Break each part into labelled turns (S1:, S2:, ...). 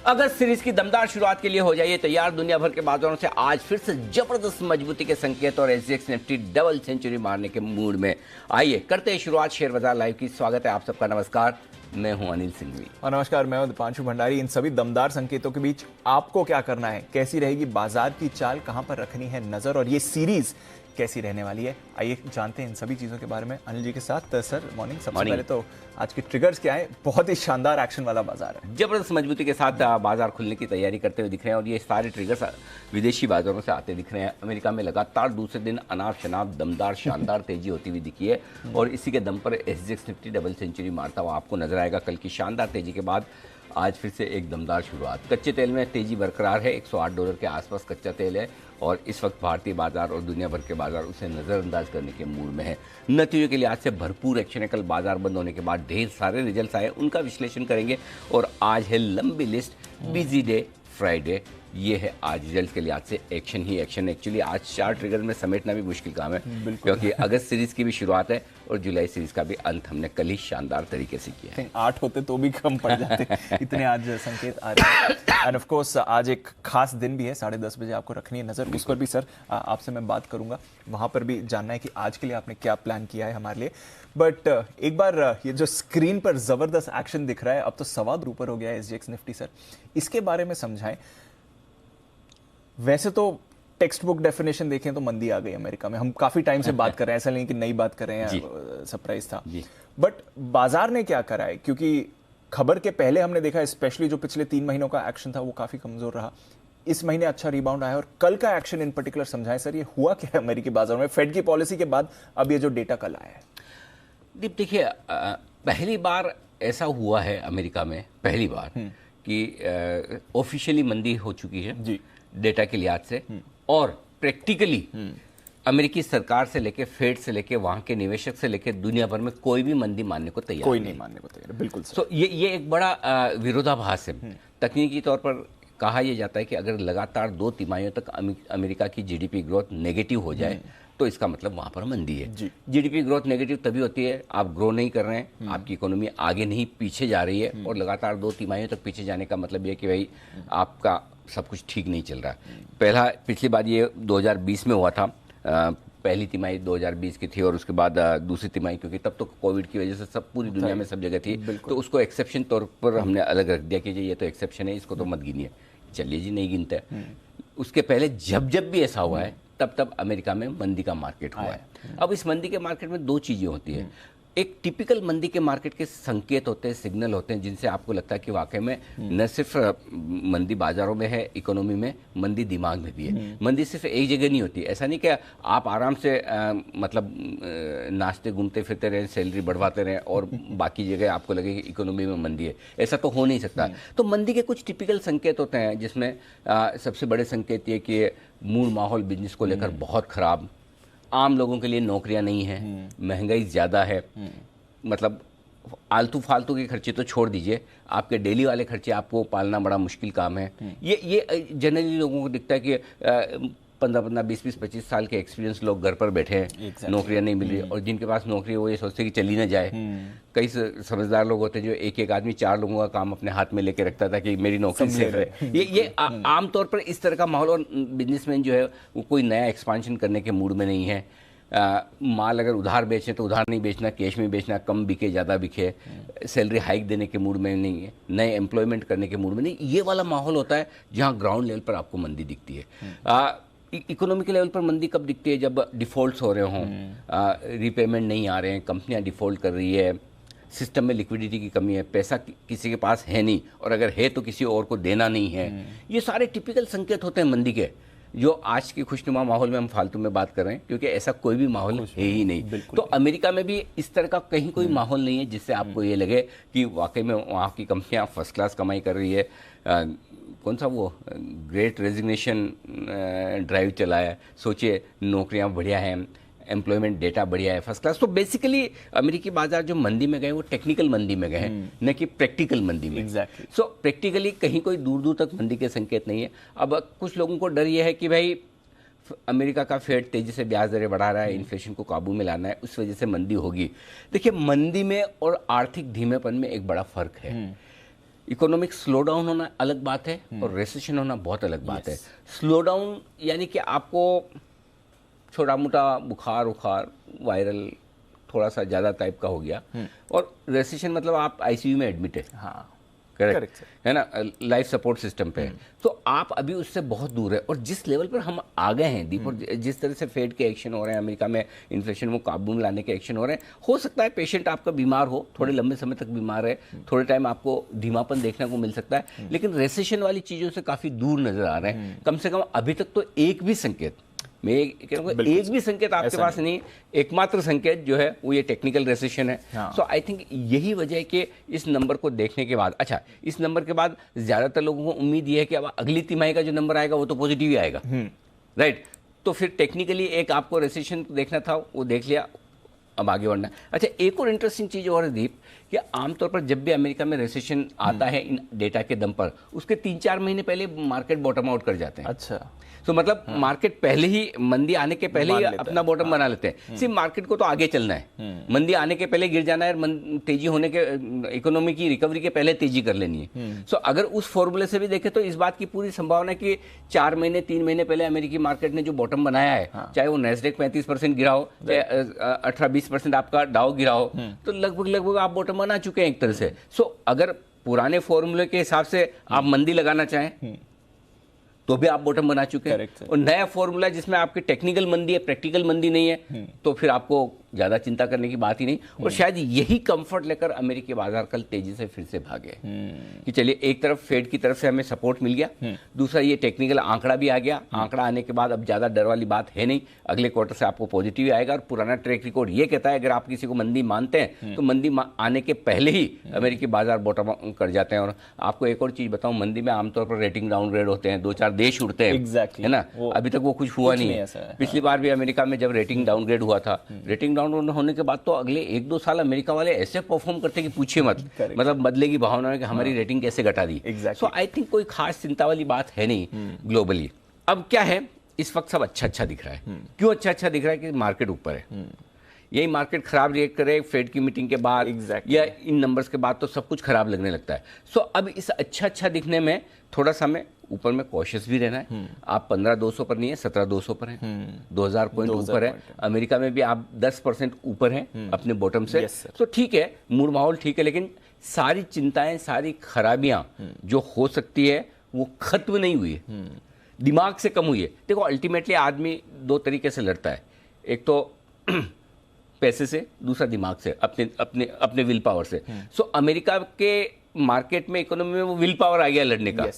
S1: अगस्त series की दमदार शुरुआत के लिए हो जाइए तैयार। दुनिया भर के बाजारों से आज फिर से जबरदस्त मजबूती के संकेत और एसजीएक्स निफ्टी डबल सेंचुरी मारने के मूड में। आइए करते हैं शुरुआत शेयर बाजार लाइव की। स्वागत है आप सबका। नमस्कार, मैं हूं अनिल सिंघवी
S2: और नमस्कार, मैं हूं दीपांशु भंडारी। इन सभी दमदार संकेतों के बीच आपको क्या करना है, कैसी रहेगी बाजार की चाल, कहां पर रखनी है नजर और ये सीरीज कैसी रहने वाली है, आइए जानते हैं इन सभी चीजों के बारे में अनिल जी के साथ। Sir morning. सबसे पहले तो आज के ट्रिगर्स क्या है? बहुत ही शानदार एक्शन वाला बाजार है,
S1: जबरदस्त मजबूती के साथ बाजार खुलने की तैयारी करते हुए दिख रहे हैं और ये सारे ट्रिगर्स विदेशी बाजारों से आते दिख रहे हैं। अमेरिका में लगातार दूसरे दिन अनाप शनाप दमदार शानदार तेजी होती हुई दिखी है और इसी के दम पर एसजीएक्स निफ्टी डबल सेंचुरी मारता हुआ आपको नजर आएगा। कल की शानदार तेजी के बाद आज फिर से एक दमदार शुरुआत। कच्चे तेल में तेजी बरकरार है, $108 के आसपास कच्चा तेल है और इस वक्त भारतीय बाजार और दुनिया भर के बाजार उसे नज़रअंदाज करने के मूड में है। नतीजों के लिए आज से भरपूर एक्शन है। कल बाजार बंद होने के बाद ढेर सारे रिजल्ट्स आए, उनका विश्लेषण करेंगे और आज है लंबी लिस्ट, बिजी डे फ्राइडे। ये है आज रिजल्ट के लिए आज से एक्शन ही एक्शन। एक्चुअली आज 4 ट्रिगर में समेटना भी मुश्किल काम है क्योंकि अगस्त सीरीज की भी शुरुआत है और जुलाई सीरीज का भी अंत हमने कल ही शानदार तरीके से किया है।
S2: 8 होते तो भी कम पड़ जाते इतने आज संकेत आ रहे हैं। एंड ऑफ कोर्स आज एक खास दिन भी है, 10:30 बजे आपको रखनी है नजर। उस पर भी सर आपसे मैं बात करूंगा, वहां पर भी जानना है कि आज के लिए आपने क्या प्लान किया है हमारे लिए। बट एक बार ये जो स्क्रीन पर जबरदस्त एक्शन दिख रहा है, अब तो सवाद ऊपर हो गया है एसजीएक्स निफ्टी सर, इसके बारे में समझाएं। वैसे तो टेक्स्ट बुक डेफिनेशन देखें तो मंदी आ गई अमेरिका में, हम काफी टाइम से बात कर रहे हैं, ऐसा नहीं कि नई बात कर रहे हैं, सरप्राइज था। बट बाजार ने क्या करा है, क्योंकि खबर के पहले हमने देखा स्पेशली जो पिछले 3 महीनों का एक्शन था वो काफी कमजोर रहा। इस महीने अच्छा रिबाउंड आया और कल का एक्शन इन पर्टिकुलर समझाएं सर, ये हुआ क्या है अमेरिकी बाजारों में फेड की पॉलिसी के बाद अब ये जो डेटा कल आया है?
S1: दीप देखिए, पहली बार ऐसा हुआ है अमेरिका में, पहली बार कि ऑफिशियली मंदी हो चुकी है जी डेटा के लिहाज से और प्रैक्टिकली अमेरिकी सरकार से लेके फेड से लेके वहां के निवेशक से लेके दुनिया भर में कोई भी मंदी मानने को तैयार
S2: कोई नहीं मानने को तैयार। बिल्कुल सर।
S1: तो ये एक बड़ा विरोधाभास है। तकनीकी तौर पर कहा यह जाता है कि अगर लगातार 2 तिमाहियों तक अमेरिका की जीडीपी ग्रोथ नेगेटिव हो जाए तो इसका मतलब वहां पर मंदी है। जीडीपी ग्रोथ नेगेटिव तभी होती है, आप ग्रो नहीं कर रहे हैं, आपकी इकोनॉमी आगे नहीं पीछे जा रही है और लगातार 2 तिमाहियों तक पीछे जाने का मतलब ये कि भाई आपका सब कुछ ठीक नहीं चल रहा। पिछली बार ये 2020 में हुआ था, पहली तिमाही 2020 की थी और उसके बाद दूसरी तिमाही, क्योंकि तब तो कोविड की वजह से सब पूरी दुनिया में सब जगह थी, तो उसको एक्सेप्शन तौर पर हमने अलग रख दिया कि ये तो एक्सेप्शन है, इसको तो मत गिनिए। चलिए जी, नहीं गिनते। उसके पहले जब भी ऐसा हुआ है तब अमेरिका में मंदी का मार्केट हुआ है। अब इस मंदी के मार्केट में 2 चीजें होती है। एक टिपिकल मंदी के मार्केट के संकेत होते हैं, सिग्नल होते हैं, जिनसे आपको लगता है कि वाकई में न सिर्फ मंदी बाजारों में है, इकोनॉमी में, मंदी दिमाग में भी है। मंदी सिर्फ एक जगह नहीं होती। ऐसा नहीं कि आप आराम से मतलब नाचते घूमते फिरते रहें, सैलरी बढ़वाते रहें और बाकी जगह आपको लगे कि इकोनॉमी में मंदी है। ऐसा तो हो नहीं सकता। तो मंदी के कुछ टिपिकल संकेत होते हैं, जिसमें सबसे बड़े संकेत ये कि मूड माहौल बिजनेस को लेकर बहुत खराब, आम लोगों के लिए नौकरियां नहीं है, महंगाई ज़्यादा है, मतलब आलतू फालतू के खर्चे तो छोड़ दीजिए, आपके डेली वाले खर्चे आपको पालना बड़ा मुश्किल काम है। ये जनरली लोगों को दिखता है कि 15-15, 20-20-25 साल के एक्सपीरियंस लोग घर पर बैठे हैं, नौकरियां नहीं मिल रही और जिनके पास नौकरी है वो ये सोचते हैं कि चली ना जाए। कई समझदार लोग होते हैं जो एक आदमी 4 लोगों का काम अपने हाथ में लेके रखता था कि मेरी नौकरी सेफ है। ये आमतौर पर इस तरह का माहौल, और बिजनेसमैन जो है वो कोई नया एक्सपांशन करने के मूड में नहीं है। माल अगर उधार बेचें तो उधार नहीं बेचना, कैश में बेचना, कम बिके ज़्यादा बिके, सैलरी हाइक देने के मूड में नहीं है, नए एम्प्लॉयमेंट करने के मूड में नहीं। ये वाला माहौल होता है जहाँ ग्राउंड लेवल पर आपको मंदी दिखती है। इकोनॉमी के लेवल पर मंदी कब दिखती है? जब डिफ़ॉल्ट्स हो रहे हों, रीपेमेंट नहीं आ रहे हैं, कंपनियां डिफ़ॉल्ट कर रही है, सिस्टम में लिक्विडिटी की कमी है, पैसा किसी के पास है नहीं और अगर है तो किसी और को देना नहीं है। ये सारे टिपिकल संकेत होते हैं मंदी के, जो आज के खुशनुमा माहौल में हम फालतू में बात कर रहे हैं, क्योंकि ऐसा कोई भी माहौल है ही नहीं। तो अमेरिका में भी इस तरह का कहीं कोई माहौल नहीं है जिससे आपको ये लगे कि वाकई में वहाँ की कंपनियाँ फर्स्ट क्लास कमाई कर रही है। कौन सा वो ग्रेट रेजिग्नेशन ड्राइव चलाया, सोचिए नौकरियां बढ़िया हैं, एम्प्लॉयमेंट डेटा बढ़िया है, फर्स्ट क्लास। तो बेसिकली अमेरिकी बाजार जो मंदी में गए वो टेक्निकल मंदी में गए हैं, न कि प्रैक्टिकल मंदी में। सो प्रैक्टिकली कहीं कोई दूर दूर तक मंदी के संकेत नहीं है। अब कुछ लोगों को डर ये है कि भाई अमेरिका का फेड तेजी से ब्याज दरें बढ़ा रहा है, इन्फ्लेशन को काबू में लाना है, उस वजह से मंदी होगी। देखिए, मंदी में और आर्थिक धीमेपन में एक बड़ा फर्क है। इकोनॉमिक स्लो डाउन होना अलग बात है और रेसेशन होना बहुत अलग बात है। स्लो डाउन यानी कि आपको छोटा मोटा बुखार उखार वायरल थोड़ा सा ज़्यादा टाइप का हो गया, और रेसेशन मतलब आप आईसीयू में एडमिट है।
S2: हाँ,
S1: करेक्ट है ना, लाइफ सपोर्ट सिस्टम पे है। तो आप अभी उससे बहुत दूर है, और जिस लेवल पर हम आ गए हैं दीप, और जिस तरह से फेड के एक्शन हो रहे हैं, अमेरिका में इन्फ्लेशन को काबू में लाने के एक्शन हो रहे हैं, हो सकता है पेशेंट आपका बीमार हो, थोड़े लंबे समय तक बीमार है, थोड़े टाइम आपको धीमापन देखने को मिल सकता है, लेकिन रेसेशन वाली चीज़ों से काफ़ी दूर नजर आ रहे हैं। कम से कम अभी तक तो एक भी संकेत, मैं कह रहा हूँ एक भी संकेत आपके पास नहीं। एकमात्र संकेत जो है वो ये टेक्निकल रेसेशन है। सो आई थिंक यही वजह है कि इस नंबर को देखने के बाद, अच्छा इस नंबर के बाद ज़्यादातर लोगों को उम्मीद ये है कि अब अगली तिमाही का जो नंबर आएगा वो तो पॉजिटिव ही आएगा, राइट। तो फिर टेक्निकली एक आपको रेसेशन देखना था, वो देख लिया, अब आगे बढ़ना। अच्छा, एक और इंटरेस्टिंग चीज़ और है दीप, कि आमतौर पर जब भी अमेरिका में रेसेशन आता है इन डेटा के दम पर, उसके 3-4 महीने पहले मार्केट बॉटम आउट कर जाते हैं।
S2: अच्छा,
S1: तो मतलब मार्केट पहले ही, मंदी आने के पहले ही अपना बॉटम बना लेते हैं। सिर्फ मार्केट को तो आगे चलना है, मंदी आने के पहले गिर जाना है, और तेजी होने के, इकोनॉमी की रिकवरी के पहले तेजी कर लेनी है। सो अगर उस फॉर्मूले से भी देखें तो इस बात की पूरी संभावना है कि 4 महीने 3 महीने पहले अमेरिकी मार्केट ने जो बॉटम बनाया है, चाहे वो नैस्डैक 35% गिरा हो, चाहे 18-20% आपका डाउ गिरा हो, तो लगभग आप बॉटम बना चुके हैं एक तरह से। सो अगर पुराने फॉर्मूले के हिसाब से आप मंदी लगाना चाहें तो भी आप बॉटम बना चुके हैं, और नया फॉर्मूला जिसमें आपकी टेक्निकल मंदी है, प्रैक्टिकल मंदी नहीं है, तो फिर आपको ज़्यादा चिंता करने की बात ही नहीं। और शायद यही कंफर्ट लेकर अमेरिकी बाजार कल तेजी से फिर से भागे कि चलिए, एक तरफ फेड की तरफ से हमें सपोर्ट मिल गया, दूसरा ये टेक्निकल आंकड़ा भी आ गया। आंकड़ा आने के बाद अब ज़्यादा डर वाली बात है नहीं, अगले क्वार्टर से आपको पॉजिटिव ही आएगा। और पुराना ट्रैक रिकॉर्ड ये कहता है, अगर आप किसी को मंदी मानते हैं तो मंदी आने के पहले ही अमेरिकी बाजार बॉटम कर जाते हैं। और आपको एक और चीज़ बताऊँ, मंदी में आमतौर पर रेटिंग डाउनग्रेड होते हैं, 2-4 देश उड़ते हैं, है ना। अभी तक वो कुछ हुआ नहीं है। पिछली बार भी अमेरिका में जब रेटिंग डाउनग्रेड हुआ था, रेटिंग डाउन होने के बाद तो अगले 1-2 साल अमेरिका वाले ऐसे परफॉर्म करते कि पूछिए मत, मतलब बदले की भावना है कि हमारी रेटिंग कैसे घटा दी। सो आई थिंक कोई खास चिंता वाली बात है नहीं ग्लोबली। अब क्या है, इस वक्त सब अच्छा दिख रहा है। क्यों अच्छा दिख रहा है? कि मार्केट ऊपर है। यही मार्केट खराब रिएक्ट करे फेड की मीटिंग के बाद या इन नंबर्स के बाद तो सब कुछ खराब लगने लगता है। सो अब इस अच्छा दिखने में थोड़ा सा हमें ऊपर में कॉशियस भी रहना है। आप 15,200 पर नहीं है, 17,200 पर हैं, 2,000 पॉइंट ऊपर है। अमेरिका में भी आप 10% ऊपर हैं अपने बॉटम से। तो ठीक है, मूड माहौल ठीक है, लेकिन सारी चिंताएं, सारी खराबियां जो हो सकती है वो खत्म नहीं हुई है, दिमाग से कम हुई है। देखो, अल्टीमेटली आदमी 2 तरीके से लड़ता है, एक तो पैसे से, दूसरा दिमाग से, अपने विल पावर से। सो अमेरिका के मार्केट में, इकोनॉमी में वो विल पावर आ गया लड़ने का।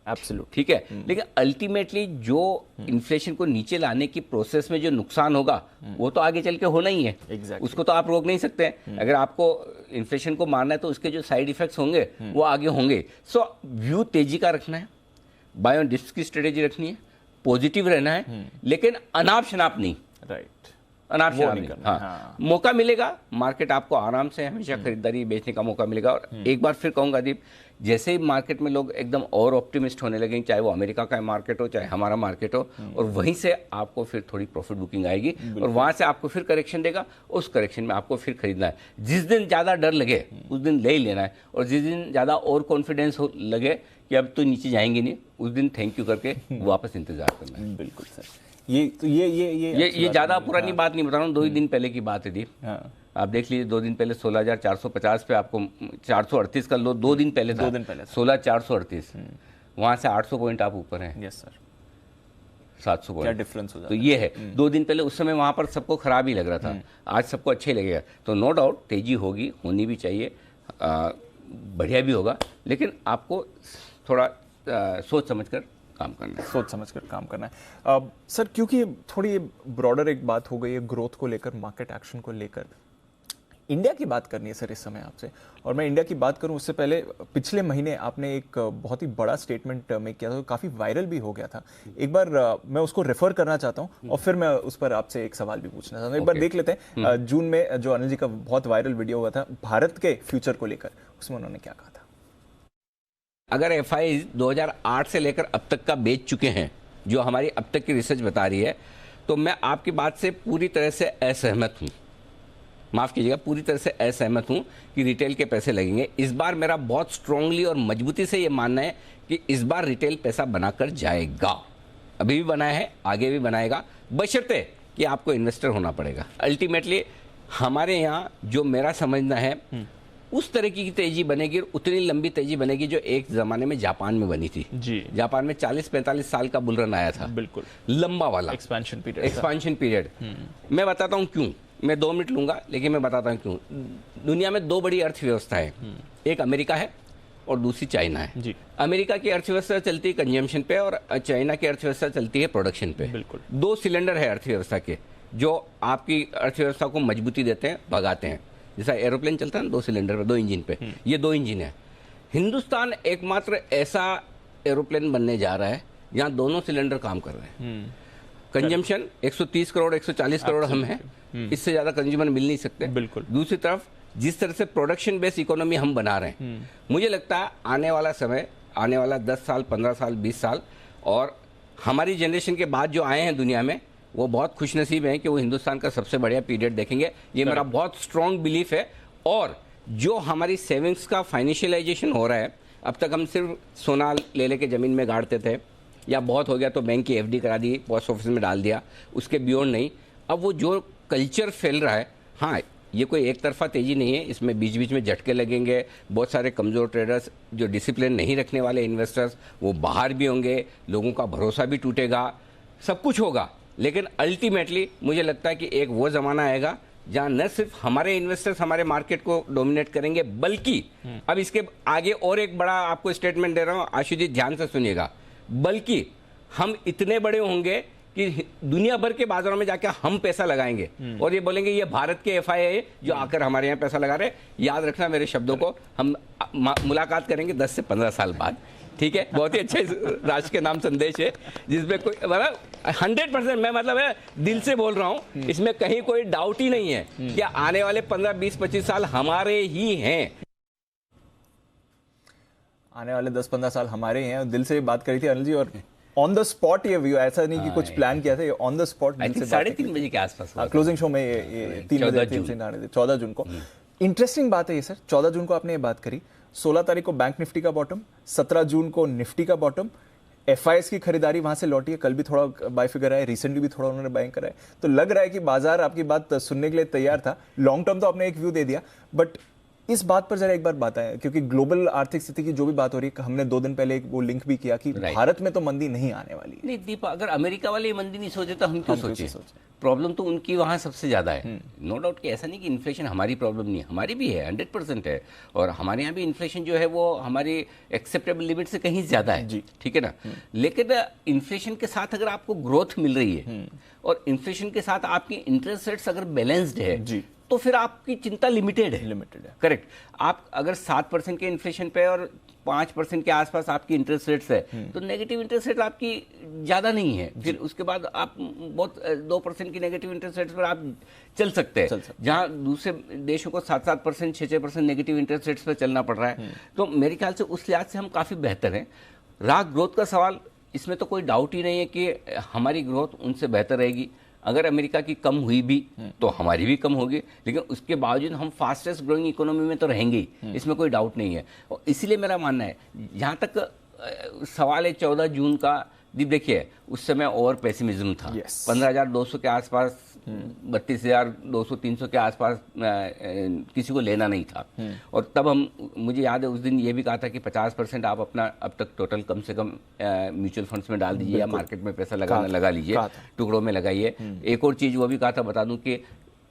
S2: एब्सोल्यूट, ठीक
S1: है। लेकिन अल्टीमेटली जो इन्फ्लेशन को नीचे लाने की प्रोसेस में जो नुकसान होगा वो तो आगे चल के होना ही है। उसको तो आप रोक नहीं सकते हैं। अगर आपको इन्फ्लेशन को मारना है तो उसके जो साइड इफेक्ट्स होंगे वो आगे होंगे। सो व्यू तेजी का रखना है, बाय ऑन डिप्स की स्ट्रेटेजी रखनी है, पॉजिटिव रहना है, लेकिन अनाप शनाप नहीं।
S2: राइट,
S1: अनाप शनाप नहीं। हाँ, मौका मिलेगा, मार्केट आपको आराम से हमेशा खरीदारी बेचने का मौका मिलेगा। और एक बार फिर कहूंगा दीप, जैसे ही मार्केट में लोग एकदम और ऑप्टिमिस्ट होने लगेंगे, चाहे वो अमेरिका का मार्केट हो चाहे हमारा मार्केट हो, और वहीं से आपको फिर थोड़ी प्रॉफिट बुकिंग आएगी और वहां से आपको फिर करेक्शन देगा, उस करेक्शन में आपको फिर खरीदना है। जिस दिन ज़्यादा डर लगे उस दिन ले ही लेना है, और जिस दिन ज़्यादा और कॉन्फिडेंस लगे कि अब तो नीचे जाएंगे नहीं, उस दिन थैंक यू करके वापस इंतजार करना है।
S2: बिल्कुल सर, ये
S1: ज़्यादा पुरानी बात नहीं बता रहा हूँ, 2 ही दिन पहले की बात है दीप। आप देख लीजिए, 2 दिन पहले 16,450 पे आपको 438 का लो 2 दिन पहले था, 16,438, वहां से 800 पॉइंट आप ऊपर हैं।
S2: यस सर,
S1: 700 पॉइंट,
S2: क्या डिफरेंस हो जाता
S1: है। तो ये है, 2 दिन पहले उस समय वहां पर सबको खराब ही लग रहा था, आज सबको अच्छे लगेगा। तो नो डाउट तेजी होगी, होनी भी चाहिए, बढ़िया भी होगा, लेकिन आपको थोड़ा सोच समझकर काम करना है।
S2: सर, क्योंकि थोड़ी ब्रॉडर एक बात हो गई है ग्रोथ को लेकर, मार्केट एक्शन को लेकर, इंडिया की बात करनी है सर इस समय आपसे। और मैं इंडिया की बात करूं उससे पहले, पिछले महीने आपने एक बहुत ही बड़ा स्टेटमेंट मेक किया था, काफ़ी वायरल भी हो गया था। एक बार मैं उसको रेफर करना चाहता हूं और फिर मैं उस पर आपसे एक सवाल भी पूछना चाहता हूं। एक बार देख लेते हैं, जून में जो अनिल जी का बहुत वायरल वीडियो हुआ था भारत के फ्यूचर को लेकर, उसमें उन्होंने क्या कहा था?
S1: अगर एफआई 2008 से लेकर अब तक का बेच चुके हैं, जो हमारी अब तक की रिसर्च बता रही है, तो मैं आपकी बात से पूरी तरह से असहमत हूं। माफ़ कीजिएगा, पूरी तरह से असहमत हूं कि रिटेल के पैसे लगेंगे। इस बार मेरा बहुत स्ट्रांगली और मजबूती से ये मानना है कि इस बार रिटेल पैसा बनाकर जाएगा। अभी भी बनाया है, आगे भी बनाएगा, बशर्ते कि आपको इन्वेस्टर होना पड़ेगा। अल्टीमेटली हमारे यहाँ जो मेरा समझना है उस तरह की तेजी बनेगी, उतनी लंबी तेजी बनेगी जो एक जमाने में जापान में बनी थी
S2: जी।
S1: जापान में 40-45 साल का बुल रन आया था,
S2: बिल्कुल
S1: लंबा वाला
S2: एक्सपेंशन पीरियड।
S1: मैं बताता हूँ क्यों, मैं 2 मिनट लूंगा लेकिन मैं बताता हूँ क्यों। दुनिया में 2 बड़ी अर्थव्यवस्थाएं, एक अमेरिका है और दूसरी चाइना है
S2: जी।
S1: अमेरिका की अर्थव्यवस्था चलती है कंजम्पशन पे और चाइना की अर्थव्यवस्था चलती है प्रोडक्शन पे।
S2: बिल्कुल
S1: 2 सिलेंडर है अर्थव्यवस्था के जो आपकी अर्थव्यवस्था को मजबूती देते हैं, भगाते हैं। जैसा एरोप्लेन चलता है ना 2 सिलेंडर पे, 2 इंजन पे, ये 2 इंजन है। हिंदुस्तान एकमात्र ऐसा एरोप्लेन बनने जा रहा है जहां दोनों सिलेंडर काम कर रहे हैं। कंजम्पशन 130 करोड़ 140 करोड़ हम हैं, इससे ज्यादा कंज्यूमर मिल नहीं सकते।
S2: बिल्कुल।
S1: दूसरी तरफ जिस तरह से प्रोडक्शन बेस्ड इकोनॉमी हम बना रहे हैं, मुझे लगता है आने वाला समय, आने वाला 10 साल 15 साल 20 साल और हमारी जनरेशन के बाद जो आए हैं दुनिया में, वो बहुत खुशनसीब हैं कि वो हिंदुस्तान का सबसे बढ़िया पीरियड देखेंगे। ये मेरा बहुत स्ट्रॉन्ग बिलीफ है। और जो हमारी सेविंग्स का फाइनेंशियलाइजेशन हो रहा है, अब तक हम सिर्फ सोना ले लेके ज़मीन में गाड़ते थे, या बहुत हो गया तो बैंक की एफडी करा दी, पोस्ट ऑफिस में डाल दिया, उसके बियॉन्ड नहीं। अब वो जो कल्चर फैल रहा है, हाँ ये कोई एक तरफा तेजी नहीं है, इसमें बीच बीच में झटके लगेंगे। बहुत सारे कमज़ोर ट्रेडर्स जो डिसिप्लिन नहीं रखने वाले इन्वेस्टर्स वो बाहर भी होंगे, लोगों का भरोसा भी टूटेगा, सब कुछ होगा। लेकिन अल्टीमेटली मुझे लगता है कि एक वो ज़माना आएगा जहां न सिर्फ हमारे इन्वेस्टर्स हमारे मार्केट को डोमिनेट करेंगे, बल्कि अब इसके आगे और एक बड़ा आपको स्टेटमेंट दे रहा हूं, आशुष जी ध्यान से सुनिएगा, बल्कि हम इतने बड़े होंगे कि दुनिया भर के बाजारों में जाकर हम पैसा लगाएंगे और ये बोलेंगे ये भारत के एफआई है जो आकर हमारे यहाँ पैसा लगा रहे। याद रखना मेरे शब्दों को, हम मुलाकात करेंगे 10 से 15 साल बाद, ठीक है। बहुत ही अच्छा राष्ट्र के नाम संदेश है जिसमें कोई मतलब 100% मैं मतलब है दिल से बोल रहा हूँ, इसमें कहीं कोई डाउट ही नहीं है कि आने वाले 15 20 25 साल हमारे ही हैं।
S2: आने वाले 10-15 साल हमारे हैं। दिल से बात करी थी अनिल जी, और ऑन द स्पॉट ये व्यू, ऐसा नहीं कि कुछ प्लान किया था, ये ऑन द स्पॉट
S1: 3:30 बजे के आसपास
S2: क्लोजिंग शो में ये 14 जून को। इंटरेस्टिंग बात है ये सर, 14 जून को आपने ये बात करी, 16 तारीख को बैंक निफ्टी का बॉटम, 17 जून को निफ्टी का बॉटम, एफआईएस की खरीदारी वहां से लौटी है, कल भी थोड़ा बाय फिगर आया, रिसेंटली भी थोड़ा उन्होंने बाइंग कराया। तो लग रहा है कि बाजार आपकी बात सुनने के लिए तैयार था। लॉन्ग टर्म तो आपने एक व्यू दे दिया, बट इस बात पर जरा एक बार बात आए, क्योंकि ग्लोबल आर्थिक स्थिति की जो भी बात हो रही है, हमने 2 दिन पहले वो लिंक भी किया कि भारत में तो मंदी नहीं आने वाली है।
S1: नहीं दीपा, अगर अमेरिका वाले मंदी नहीं सोचे तो हम क्यों सोचे? प्रॉब्लम तो उनकी वहाँ सबसे ज़्यादा है, नो डाउट कि ऐसा नहीं कि इन्फ्लेशन हमारी प्रॉब्लम नहीं है, हमारी भी है, 100% है। और हमारे यहाँ भी इन्फ्लेशन जो है वो हमारी एक्सेप्टेबल लिमिट से कहीं ज़्यादा है, ठीक है ना। लेकिन इन्फ्लेशन के साथ अगर आपको ग्रोथ मिल रही है और इन्फ्लेशन के साथ आपकी इंटरेस्ट रेट्स अगर बैलेंस्ड है
S2: जी,
S1: तो फिर आपकी चिंता लिमिटेड है। करेक्ट। आप अगर 7% के इन्फ्लेशन पे और 5% के आसपास आपकी इंटरेस्ट रेट्स है तो नेगेटिव इंटरेस्ट रेट आपकी ज़्यादा नहीं है। फिर उसके बाद आप बहुत 2% की नेगेटिव इंटरेस्ट रेट्स पर आप चल सकते हैं, जहाँ दूसरे देशों को 7-7% 6-6% नेगेटिव इंटरेस्ट रेट्स पर चलना पड़ रहा है। तो मेरे ख्याल से उस लिहाज से हम काफ़ी बेहतर हैं। रहा ग्रोथ का सवाल, इसमें तो कोई डाउट ही नहीं है कि हमारी ग्रोथ उनसे बेहतर रहेगी। अगर अमेरिका की कम हुई भी तो हमारी भी कम होगी, लेकिन उसके बावजूद हम फास्टेस्ट ग्रोइंग इकोनॉमी में तो रहेंगे ही, इसमें कोई डाउट नहीं है। और इसीलिए मेरा मानना है, जहाँ तक सवाल है 14 जून का, देखिए उस समय और पेसिमिज्म था। 15,200 के आसपास, 32,200-300 के आसपास किसी को लेना नहीं था। और तब मुझे याद है उस दिन ये भी कहा था कि 50% आप अपना अब तक टोटल कम से कम म्यूचुअल फंड्स में डाल दीजिए या मार्केट में पैसा लगा लीजिए, टुकड़ों में लगाइए। एक और चीज़ वो भी कहा था, बता दूं कि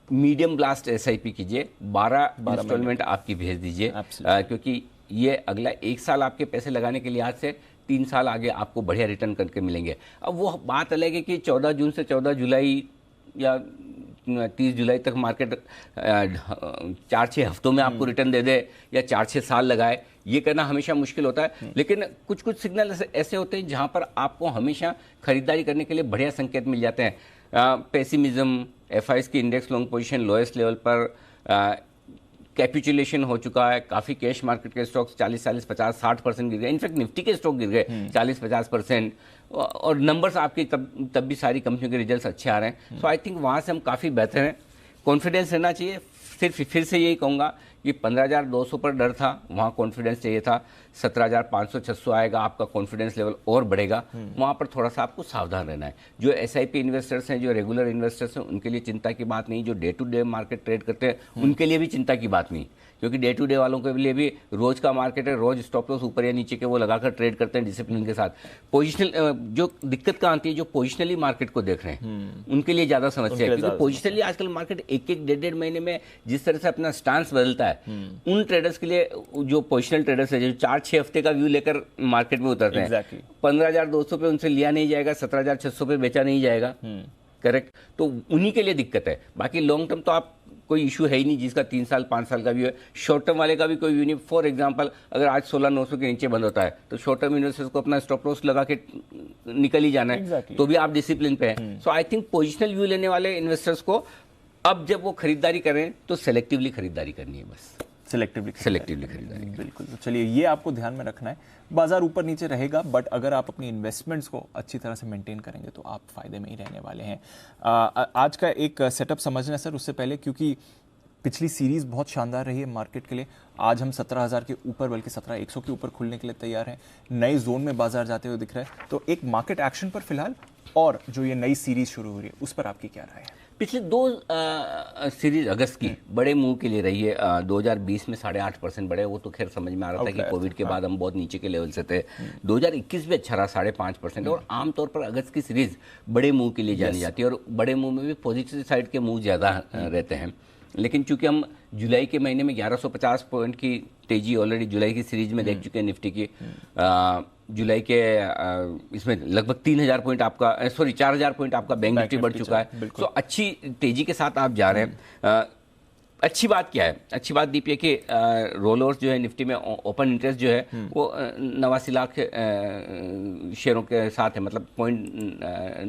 S1: मीडियम ब्लास्ट SIP कीजिए, 12 इंस्टॉलमेंट आपकी भेज दीजिए, क्योंकि ये अगला 1 साल आपके पैसे लगाने के लिहाज से 3 साल आगे आपको बढ़िया रिटर्न करके मिलेंगे। अब वो बात अलग है कि 14 जून से 14 जुलाई या 30 जुलाई तक मार्केट 4-6 हफ्तों में आपको रिटर्न दे दे या 4-6 साल लगाए, ये करना हमेशा मुश्किल होता है। लेकिन कुछ कुछ सिग्नल ऐसे होते हैं जहां पर आपको हमेशा खरीदारी करने के लिए बढ़िया संकेत मिल जाते हैं। पेसिमिज्म, FIs की index long position lowest level पर, कैपिचुलेशन हो चुका है, काफ़ी कैश मार्केट के स्टॉक्स 40, 50, 60% गिर गए। इनफैक्ट निफ्टी के स्टॉक गिर गए 40-50%, और नंबर्स आपकी तब भी सारी कंपनियों के रिजल्ट्स अच्छे आ रहे हैं। सो आई थिंक वहाँ से हम काफ़ी बेहतर हैं। कॉन्फिडेंस रहना चाहिए। सिर्फ फिर से यही कहूँगा कि 15,200 पर डर था, वहाँ कॉन्फिडेंस चाहिए था। 17,500-600 आएगा, आपका कॉन्फिडेंस लेवल और बढ़ेगा, वहाँ पर थोड़ा सा आपको सावधान रहना है। जो एसआईपी इन्वेस्टर्स हैं, जो रेगुलर इन्वेस्टर्स हैं, उनके लिए चिंता की बात नहीं। जो day to day market trade करते हैं उनके लिए भी चिंता की बात नहीं, क्योंकि डे टू डे वालों के लिए भी रोज का मार्केट है, रोज स्टॉप लॉस ऊपर या नीचे के वो लगाकर ट्रेड करते हैं डिसिप्लिन के साथ। पोजिशनल जो दिक्कत कहाँ आती है, जो पोजिशनली मार्केट को देख रहे हैं उनके लिए ज्यादा समस्या है, क्योंकि पोजिशनली आजकल मार्केट एक डेढ़ महीने में जिस तरह से अपना स्टांस बदलता है, उन ट्रेडर्स के लिए जो पोजिशनल ट्रेडर्स है, जो 4-6 हफ्ते का व्यू लेकर मार्केट में उतरते हैं, 15,200 पे उनसे लिया नहीं जाएगा, 17,600 पे बेचा नहीं जाएगा, करेक्ट। तो उन्हीं के लिए दिक्कत है। बाकी लॉन्ग टर्म तो आप कोई इशू है ही नहीं, जिसका 3 साल 5 साल का व्यू है। शॉर्ट टर्म वाले का भी कोई व्यू नहीं। फॉर एग्जांपल, अगर आज 16,900 के नीचे बंद होता है तो शॉर्ट टर्म इन्वेस्टर्स को अपना स्टॉप लॉस लगा के निकल ही जाना है, तो भी आप डिसिप्लिन पे हैं। सो आई थिंक पोजिशनल व्यू लेने वाले इन्वेस्टर्स को अब जब वो खरीदारी करें तो सेलेक्टिवली खरीदारी करनी है, बस सेलेक्टिवली खरीदारी।
S2: बिल्कुल। तो चलिए, ये आपको ध्यान में रखना है। बाजार ऊपर नीचे रहेगा, बट अगर आप अपनी इन्वेस्टमेंट्स को अच्छी तरह से मेंटेन करेंगे तो आप फायदे में ही रहने वाले हैं। आज का एक सेटअप समझना सर, उससे पहले, क्योंकि पिछली सीरीज बहुत शानदार रही है मार्केट के लिए। आज हम 17,000 के ऊपर, बल्कि 17,100 के ऊपर खुलने के लिए तैयार हैं। नए जोन में बाजार जाते हुए दिख रहा है। तो एक मार्केट एक्शन पर फिलहाल, और जो ये नई सीरीज शुरू हो रही है उस पर आपकी क्या राय है?
S1: पिछले 2 सीरीज अगस्त की बड़े मूव के लिए रही है। 2020 में 8.5% बढ़े, वो तो खैर समझ में आ रहा था कि कोविड के बाद हम बहुत नीचे के लेवल से थे। 2021 में अच्छा रहा, 5.5%। और आमतौर पर अगस्त की सीरीज बड़े मूव के लिए जानी जाती है, और बड़े मूव में भी पॉजिटिव साइड के मूव ज़्यादा रहते हैं। लेकिन चूंकि हम जुलाई के महीने में 1150 पॉइंट की तेजी ऑलरेडी जुलाई की सीरीज में देख चुके हैं निफ्टी की, जुलाई के इसमें लगभग 3,000 पॉइंट आपका 4,000 पॉइंट आपका बैंक निफ्टी बढ़ चुका है। तो अच्छी तेजी के साथ आप जा रहे हैं। अच्छी बात क्या है? अच्छी बात दीप है कि रोल ओवर्स जो है निफ्टी में, ओपन इंटरेस्ट जो है वो 89 लाख शेयरों के साथ है, मतलब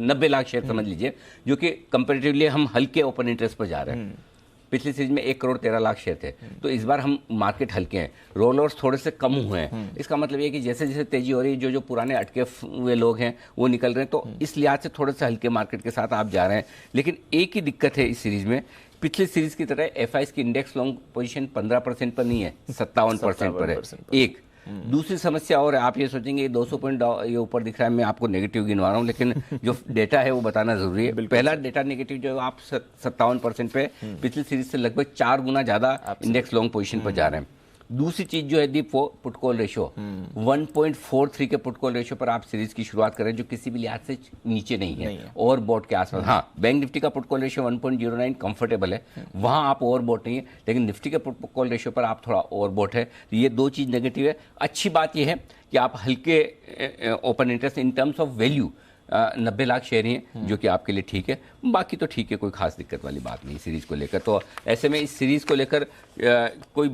S1: 90 लाख शेयर समझ लीजिए, जो कि कंपेरेटिवली हम हल्के ओपन इंटरेस्ट पर जा रहे हैं। पिछली सीरीज में 1 करोड़ 13 लाख शेयर थे, तो इस बार हम मार्केट हल्के हैं, रोल ओवर्स थोड़े से कम हुए हैं। इसका मतलब ये है कि जैसे जैसे तेजी हो रही है, जो पुराने अटके हुए लोग हैं वो निकल रहे हैं, तो इस लिहाज से थोड़े से हल्के मार्केट के साथ आप जा रहे हैं। लेकिन एक ही दिक्कत है इस सीरीज में, पिछली सीरीज की तरह एफआईएस की इंडेक्स लॉन्ग पोजीशन 15% पर नहीं है, 57% पर है। एक दूसरी समस्या और है, आप ये सोचेंगे 200 पॉइंट ये ऊपर दिख रहा है, मैं आपको नेगेटिव गिनवा रहा हूँ, लेकिन जो डेटा है वो बताना जरूरी है। पहला डेटा नेगेटिव जो है, आप 57% पे पिछली सीरीज से लगभग 4 गुना ज्यादा इंडेक्स लॉन्ग पोजीशन पर जा रहे हैं। दूसरी चीज जो है दीप, वो पुट कॉल रेशियो 1.43 के पुट कॉल रेशियो पर आप सीरीज की शुरुआत करें, जो किसी भी लिहाज से नीचे नहीं है, ओवरबॉट के आसपास। हाँ, बैंक निफ्टी का पुट कॉल रेशियो 1.09 कंफर्टेबल है, वहां आप ओवरबॉट नहीं है, लेकिन निफ्टी के पुट कॉल रेशियो पर आप थोड़ा ओवरबॉट है। ये 2 चीज नेगेटिव है। अच्छी बात यह है कि आप हल्के open interest in terms of value 90 lakh share ही हैं, जो कि आपके लिए ठीक है। बाकी तो ठीक है, कोई खास दिक्कत वाली बात नहीं सीरीज को लेकर। तो ऐसे में इस सीरीज को लेकर कोई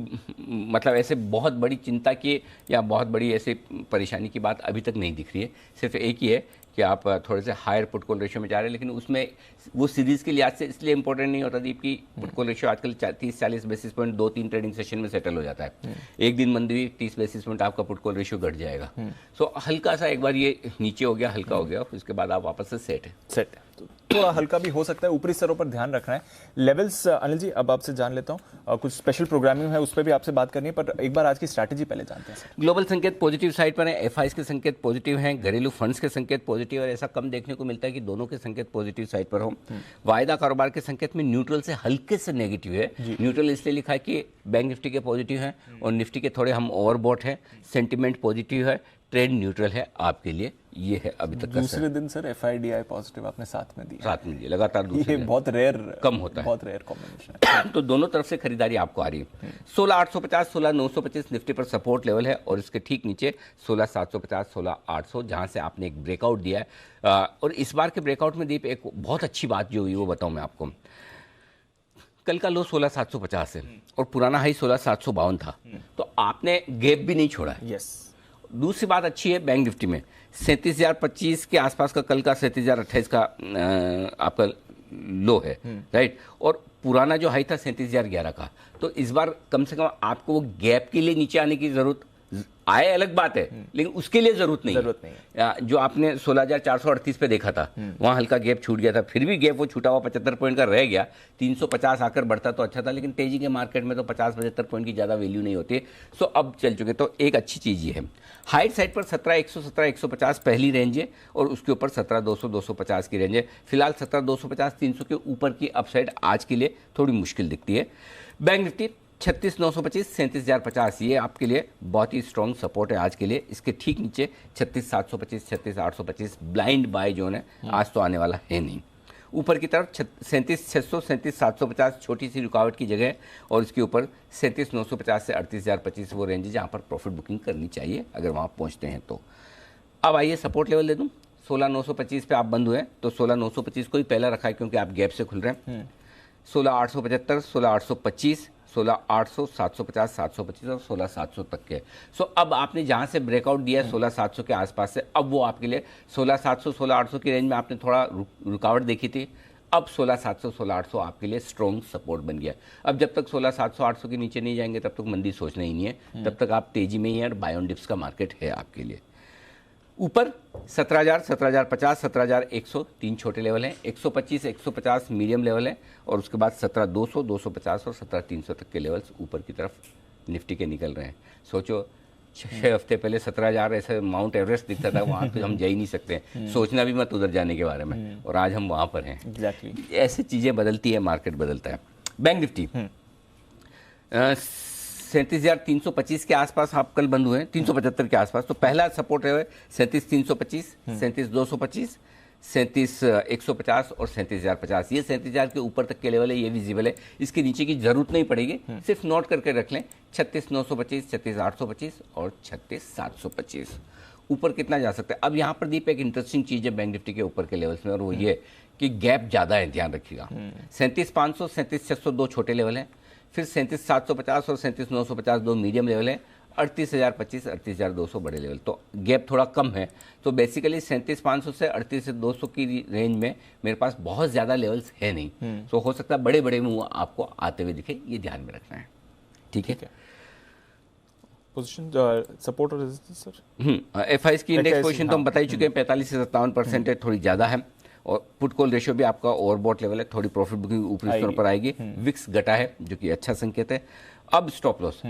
S1: मतलब ऐसे बहुत बड़ी चिंता की या बहुत बड़ी ऐसे परेशानी की बात अभी तक नहीं दिख रही है। सिर्फ एक ही है कि आप थोड़े से हायर पुट कॉल रेशियो में जा रहे हैं, लेकिन उसमें वो सीरीज के लिहाज से इसलिए इंपॉर्टेंट नहीं होता दीप की पुट कॉल रेशियो आजकल 30-40 बेसिस पॉइंट 2-3 ट्रेडिंग सेशन में सेटल हो जाता है। एक दिन मंदी हुई, 30 बेसिस पॉइंट आपका पुट कॉल रेशियो घट जाएगा। सो हल्का सा एक बार ये नीचे हो गया, हल्का हो गया, उसके बाद आप वापस से सेट है।
S2: तो थोड़ा हल्का भी हो सकता है, ऊपरी स्तरों पर ध्यान रखना है। लेवल्स, अनिल जी अब आपसे जान लेता हूँ, कुछ स्पेशल प्रोग्रामिंग है उस पर भी आपसे बात करनी है, पर एक बार आज की स्ट्रैटेजी पहले जानते हैं सर।
S1: ग्लोबल संकेत पॉजिटिव साइड पर है, एफआईएस के संकेत पॉजिटिव हैं, घरेलू फंड्स के संकेत पॉजिटिव, और ऐसा कम देखने को मिलता है कि दोनों के संकेत पॉजिटिव साइड पर हो। वायदा कारोबार के संकेत में न्यूट्रल से हल्के से नेगेटिव है। न्यूट्रल इसलिए लिखा है कि बैंक निफ्टी के पॉजिटिव हैं और निफ्टी के थोड़े हम ओवरबॉट हैं, सेंटिमेंट पॉजिटिव है, ट्रेड न्यूट्रल है आपके लिए। ये है अभी तक का।
S2: दूसरे दिन सर एफआईडीआई पॉजिटिव आपने साथ में दिया,
S1: लगातार दूसरे
S2: ये बहुत रेयर
S1: कम होता है,
S2: बहुत रेयर कॉम्बिनेशन है।
S1: तो दोनों तरफ से खरीदारी आपको आ रही है। 16,850 16,925 निफ्टी पर सपोर्ट लेवल है, और इसके ठीक नीचे 16,750 16,800, जहां से आपने एक ब्रेकआउट दिया है। और इस बार के ब्रेकआउट में दीप एक बहुत अच्छी बात जो हुई वो बताऊं मैं आपको। कल का लो 16,750 है और पुराना हाई 16,752 था, तो आपने गैप भी नहीं छोड़ा है।
S2: यस।
S1: दूसरी बात अच्छी है बैंक निफ्टी में 37,025 के आसपास का कल का 37,028 का आपका लो है, राइट। और पुराना जो हाई था 37,011 का। तो इस बार कम से कम आपको वो गैप के लिए नीचे आने की आए अलग बात है, लेकिन उसके लिए जरूरत नहीं
S2: है।
S1: जो आपने 16,438 पे देखा था, वहां हल्का गैप छूट गया था, फिर भी गैप वो छूटा हुआ 75 पॉइंट का रह गया। 350 आकर बढ़ता तो अच्छा था, लेकिन तेजी के मार्केट में तो 50-75 पॉइंट की ज्यादा वैल्यू नहीं होती। सो अब चल चुके, तो एक अच्छी चीज ये है। हाइट साइड पर 17,100 17,150 पहली रेंज है, और उसके ऊपर 17,200 250 की रेंज है। फिलहाल 17,250 300 के ऊपर की अपसाइड आज के लिए थोड़ी मुश्किल दिखती है। बैंक निफ्टी 36,925 37,050, ये आपके लिए बहुत ही स्ट्रॉन्ग सपोर्ट है आज के लिए। इसके ठीक नीचे 36,725 36,825 ब्लाइंड बाय जोन है, आज तो आने वाला है नहीं। ऊपर की तरफ 37,600 37,750 छोटी सी रुकावट की जगह है, और इसके ऊपर 37,950 से 38,025 वो रेंज है जहाँ पर प्रॉफिट बुकिंग करनी चाहिए अगर वहाँ पहुँचते हैं तो। अब आइए सपोर्ट लेवल दे दूँ। 16,925 पे आप बंद हुए हैं, तो 16,925 को ही पहला रखा है क्योंकि आप गैप से खुल रहे हैं। 16,875 16,825 16,800 750 725 और 16,700 तक के। सो अब आपने जहां से ब्रेकआउट दिया है 16,700 के आसपास से, अब वो आपके लिए 16,700 16,800 की रेंज में आपने थोड़ा रुकावट देखी थी। अब 16,700 16,800 आपके लिए स्ट्रॉन्ग सपोर्ट बन गया। अब जब तक 16,700 800 के नीचे नहीं जाएंगे तब तक मंदी सोचना ही नहीं है, तब तक आप तेजी में ही है और बाय ऑन डिप्स का मार्केट है आपके लिए। ऊपर 17,000 17,050 17,100 तीन छोटे लेवल हैं, 125 150 मीडियम लेवल है, और उसके बाद 17,200 250 और 17,300 तक के लेवल्स ऊपर की तरफ निफ्टी के निकल रहे हैं। सोचो 6 हफ्ते पहले 17,000 ऐसे माउंट एवरेस्ट दिखता था, वहाँ तो हम जा ही नहीं सकते, सोचना भी मत उधर जाने के बारे में, और आज हम वहाँ पर हैं।
S2: एग्जैक्टली
S1: ऐसे चीज़ें बदलती है, मार्केट बदलता है। बैंक निफ्टी 37,325 के आसपास आप कल बंद हुए हैं, 375 के आसपास। तो पहला सपोर्ट है 37,325 37,225 37,150 और 37,050। ये 37,000 के ऊपर तक के लेवल है, ये विजिबल है, इसके नीचे की जरूरत नहीं पड़ेगी, सिर्फ नोट करके रख लें। 36,925 36,825 और 36,725 ऊपर कितना जा सकता है। अब यहाँ पर दीप एक इंटरेस्टिंग चीज है बैंक निफ्टी के ऊपर के लेवल्स में, और वो ये कि गैप ज्यादा है, ध्यान रखिएगा। 37,500 37,600 दो छोटे लेवल हैं, फिर 37,750 और 37,950 दो मीडियम लेवल है, 38,025 38,200 बड़े लेवल। तो गैप थोड़ा कम है, तो बेसिकली 37,500 से 38,200 की रेंज में मेरे पास बहुत ज़्यादा लेवल्स है नहीं। तो हो सकता है बड़े बड़े मूव आपको आते हुए दिखे, ये ध्यान में रखना है। ठीक है।
S2: पोजीशन सपोर्ट और रेजिस्टेंस सर।
S1: एफआईएस की इंडेक्स पोजीशन तो हम बता ही चुके हैं, 45 से 57% है, थोड़ी ज़्यादा है, और पुट कॉल रेशियो भी आपका ओवरबॉट लेवल है, थोड़ी प्रॉफिट बुकिंग ऊपरी स्तर पर आएगी। विक्स घटा है जो कि अच्छा संकेत है। अब स्टॉप लॉस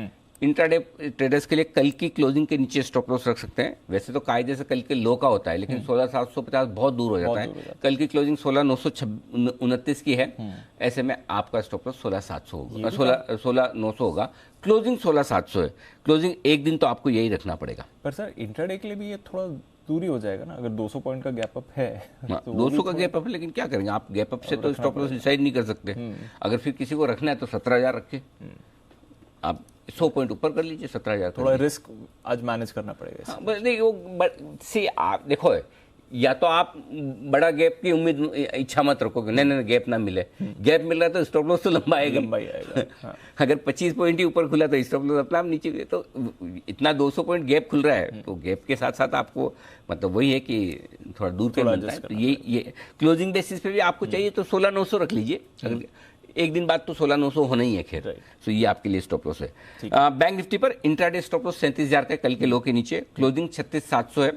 S1: इंट्राडे ट्रेडर्स के लिए कल की क्लोजिंग के नीचे स्टॉप लॉस रख सकते हैं। वैसे तो कायदे से कल के लो का होता है, लेकिन 16,750 बहुत दूर हो जाता है। कल की क्लोजिंग 16,929 की है, ऐसे में आपका स्टॉप लॉस 16,700 होगा, 16,900 होगा। क्लोजिंग 16,700 है, क्लोजिंग एक दिन तो आपको यही रखना पड़ेगा।
S2: पर सर इंट्राडे के लिए भी ये थोड़ा दूरी हो जाएगा ना, अगर 200 पॉइंट का गैप अप है
S1: तो 200 का गैप अप है, लेकिन क्या करेंगे आप, गैप अप से तो स्टॉप लॉस डिसाइड नहीं कर सकते। अगर फिर किसी को रखना है तो 17,000 रखे, आप 100 पॉइंट ऊपर कर लीजिए, 17,000
S2: थोड़ा रिस्क आज मैनेज करना पड़ेगा।
S1: हाँ, देखिए वो सी आप देखो, या तो आप बड़ा गैप की उम्मीद इच्छा मत रखो कि नहीं गैप ना मिले, गैप मिल रहा है तो स्टॉप लॉस तो लंबा आएगा। हाँ। अगर 25 पॉइंट ही ऊपर खुला तो स्टॉप लॉस अपना आप नीचे, तो इतना 200 पॉइंट गैप खुल रहा है, तो गैप के साथ साथ आपको मतलब वही है कि थोड़ा दूर पे मिलता है। तो ये क्लोजिंग बेसिस पे भी आपको चाहिए तो 16,900 रख लीजिए, अगर एक दिन बाद तो 16,900 होना ही है। खैर तो ये आपके लिए स्टॉप लॉस है। बैंक निफ्टी पर इंट्राडे स्टॉप लॉस 37,000 का, कल के लो के नीचे, क्लोजिंग 36,700 है।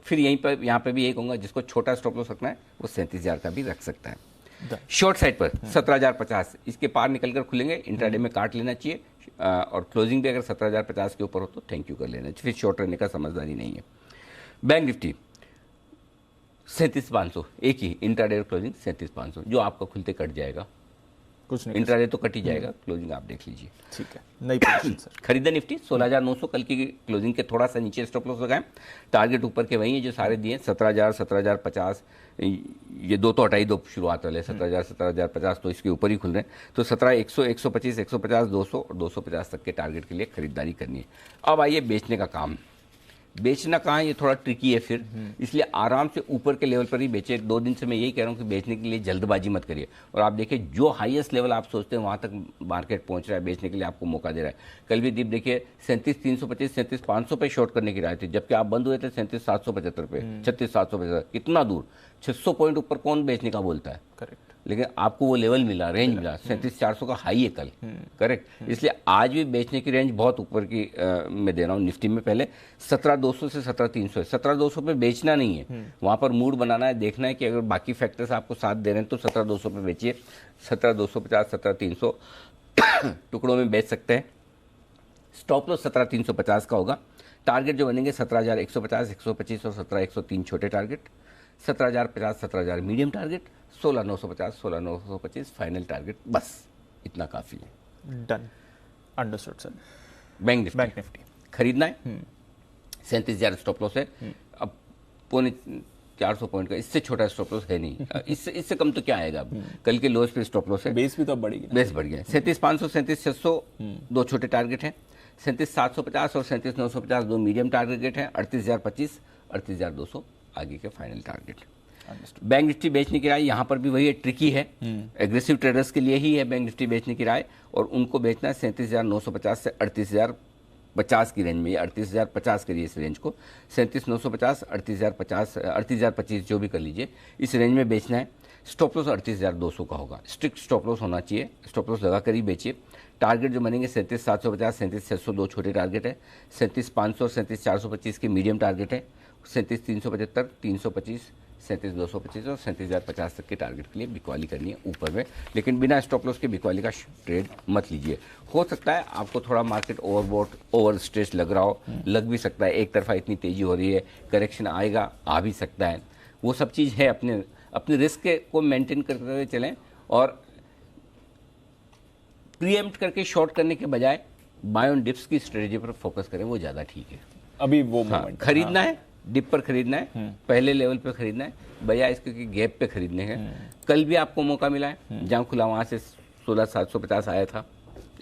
S1: फिर यहीं पर यहाँ पे भी यही कहूंगा, जिसको छोटा स्टॉप लॉस रखना है वो 37,000 का भी रख सकता है। शॉर्ट साइड पर 17,050, इसके पार निकलकर खुलेंगे, इंट्राडे में काट लेना चाहिए, और क्लोजिंग भी अगर 17,050 के ऊपर हो तो थैंक यू कर लेना चाहिए, फिर शॉर्ट रहने का समझदारी नहीं है। बैंक निफ्टी 37,500 एक ही, इंट्राडे क्लोजिंग 37,500, जो आपका खुलते कट जाएगा,
S2: कुछ नहीं,
S1: इंट्राडे तो कट ही जाएगा, क्लोजिंग आप देख लीजिए।
S2: ठीक है। नई पोजीशन सर।
S1: खरीदा निफ्टी 16,900, कल की क्लोजिंग के थोड़ा सा नीचे स्टॉप लॉस लगाएं, टारगेट ऊपर के वही है जो सारे दिए, 17,000 17,050, ये दो तो हटाई दो शुरुआत वाले, 17,000 17,050 तो इसके ऊपर ही खुल रहे हैं। तो 17,100 125 150 200 और 250 तक के टारगेट के लिए खरीदारी करनी है। अब आइए बेचने का काम। बेचना कहाँ है, ये थोड़ा ट्रिकी है फिर, इसलिए आराम से ऊपर के लेवल पर ही बेचे। 2 दिन से मैं यही कह रहा हूँ कि बेचने के लिए जल्दबाजी मत करिए, और आप देखिए जो हाईएस्ट लेवल आप सोचते हैं वहाँ तक मार्केट पहुँच रहा है, बेचने के लिए आपको मौका दे रहा है। कल भी दीप देखिए 37,325 37,500 पे शॉर्ट करने की राय थी, जबकि आप बंद हुए थे 37,775 पे, 36,775, कितना दूर, 600 पॉइंट ऊपर कौन बेचने का बोलता है।
S2: करेक्ट।
S1: लेकिन आपको वो लेवल मिला, रेंज मिला, 37,400 का हाई है कल, करेक्ट। इसलिए आज भी बेचने की रेंज बहुत ऊपर की मैं दे रहा हूँ। निफ्टी में पहले 17,200 से 17,300 है, 17,200 पे बेचना नहीं है, वहाँ पर मूड बनाना है, देखना है कि अगर बाकी फैक्टर्स आपको साथ दे रहे हैं तो 17,200 पे बेचिए। 17,250, 17,300 टुकड़ों में बेच सकते हैं। स्टॉप लॉस 17,350 का होगा। टारगेट जो बनेंगे 17,150, 125 और 17,103 छोटे target, 17,050, 17,000 medium target, 16,950, 16,925 final target. बस इतना काफ़ी है।
S2: Done, understood sir.
S1: Bank Nifty खरीदना है, 37,000 स्टॉप लॉस है। अब 400 पॉइंट का, इससे छोटा स्टॉप लॉस है नहीं। इससे कम तो क्या आएगा अब, कल के लोस पे स्टॉप लॉस है।
S2: बेस भी तो बढ़ेगी,
S1: बेस बढ़ गया। 37,500, 37,600 दो छोटे टारगेट हैं, 37,750 और 37,950 दो मीडियम टारगेट हैं, 38,025, 38,200 आगे के फाइनल टारगेट। बैंक निफ्टी बेचने की राय यहाँ पर भी वही है, ट्रिकी है, एग्रेसिव ट्रेडर्स के लिए ही है बैंक निफ्टी बेचने की राय, और उनको बेचना है 37,950 से 38,050 की रेंज में। 38,050 करिए इस रेंज को, 37,950, 38,050, 38,025 जो भी कर लीजिए, इस रेंज में बेचना है। स्टॉप लॉस 38,200 का होगा, स्ट्रिक्ट स्टॉप लॉस होना चाहिए, स्टॉप लॉस लगा कर ही बेचिए। टारगेट जो बनेंगे 37,750, 37,600 दो छोटे टारगेट है, 37,500 और 37,425 के मीडियम टारगेट है, 37,375, 325, 37,225 और 37,050 तक के टारगेट के लिए बिकवाली करनी है ऊपर में, लेकिन बिना स्टॉप लॉस के बिकवाली का ट्रेड मत लीजिए। हो सकता है आपको थोड़ा मार्केट ओवरबॉट, ओवर स्ट्रेच लग रहा हो, लग भी सकता है, एक तरफा इतनी तेजी हो रही है, करेक्शन आएगा, आ भी सकता है, वो सब चीज़ है। अपने रिस्क को मेंटेन करते हुए चलें, और प्रीएम्प्ट करके शॉर्ट करने के बजाय बाय ऑन डिप्स की स्ट्रेटजी पर फोकस करें, वो ज़्यादा ठीक है।
S2: अभी वो
S1: खरीदना है, डिप पर खरीदना है, पहले लेवल पे खरीदना है, बजाय इसके कि गैप पे खरीदने हैं। कल भी आपको मौका मिला है, जहाँ खुला वहाँ से 16,750 आया था,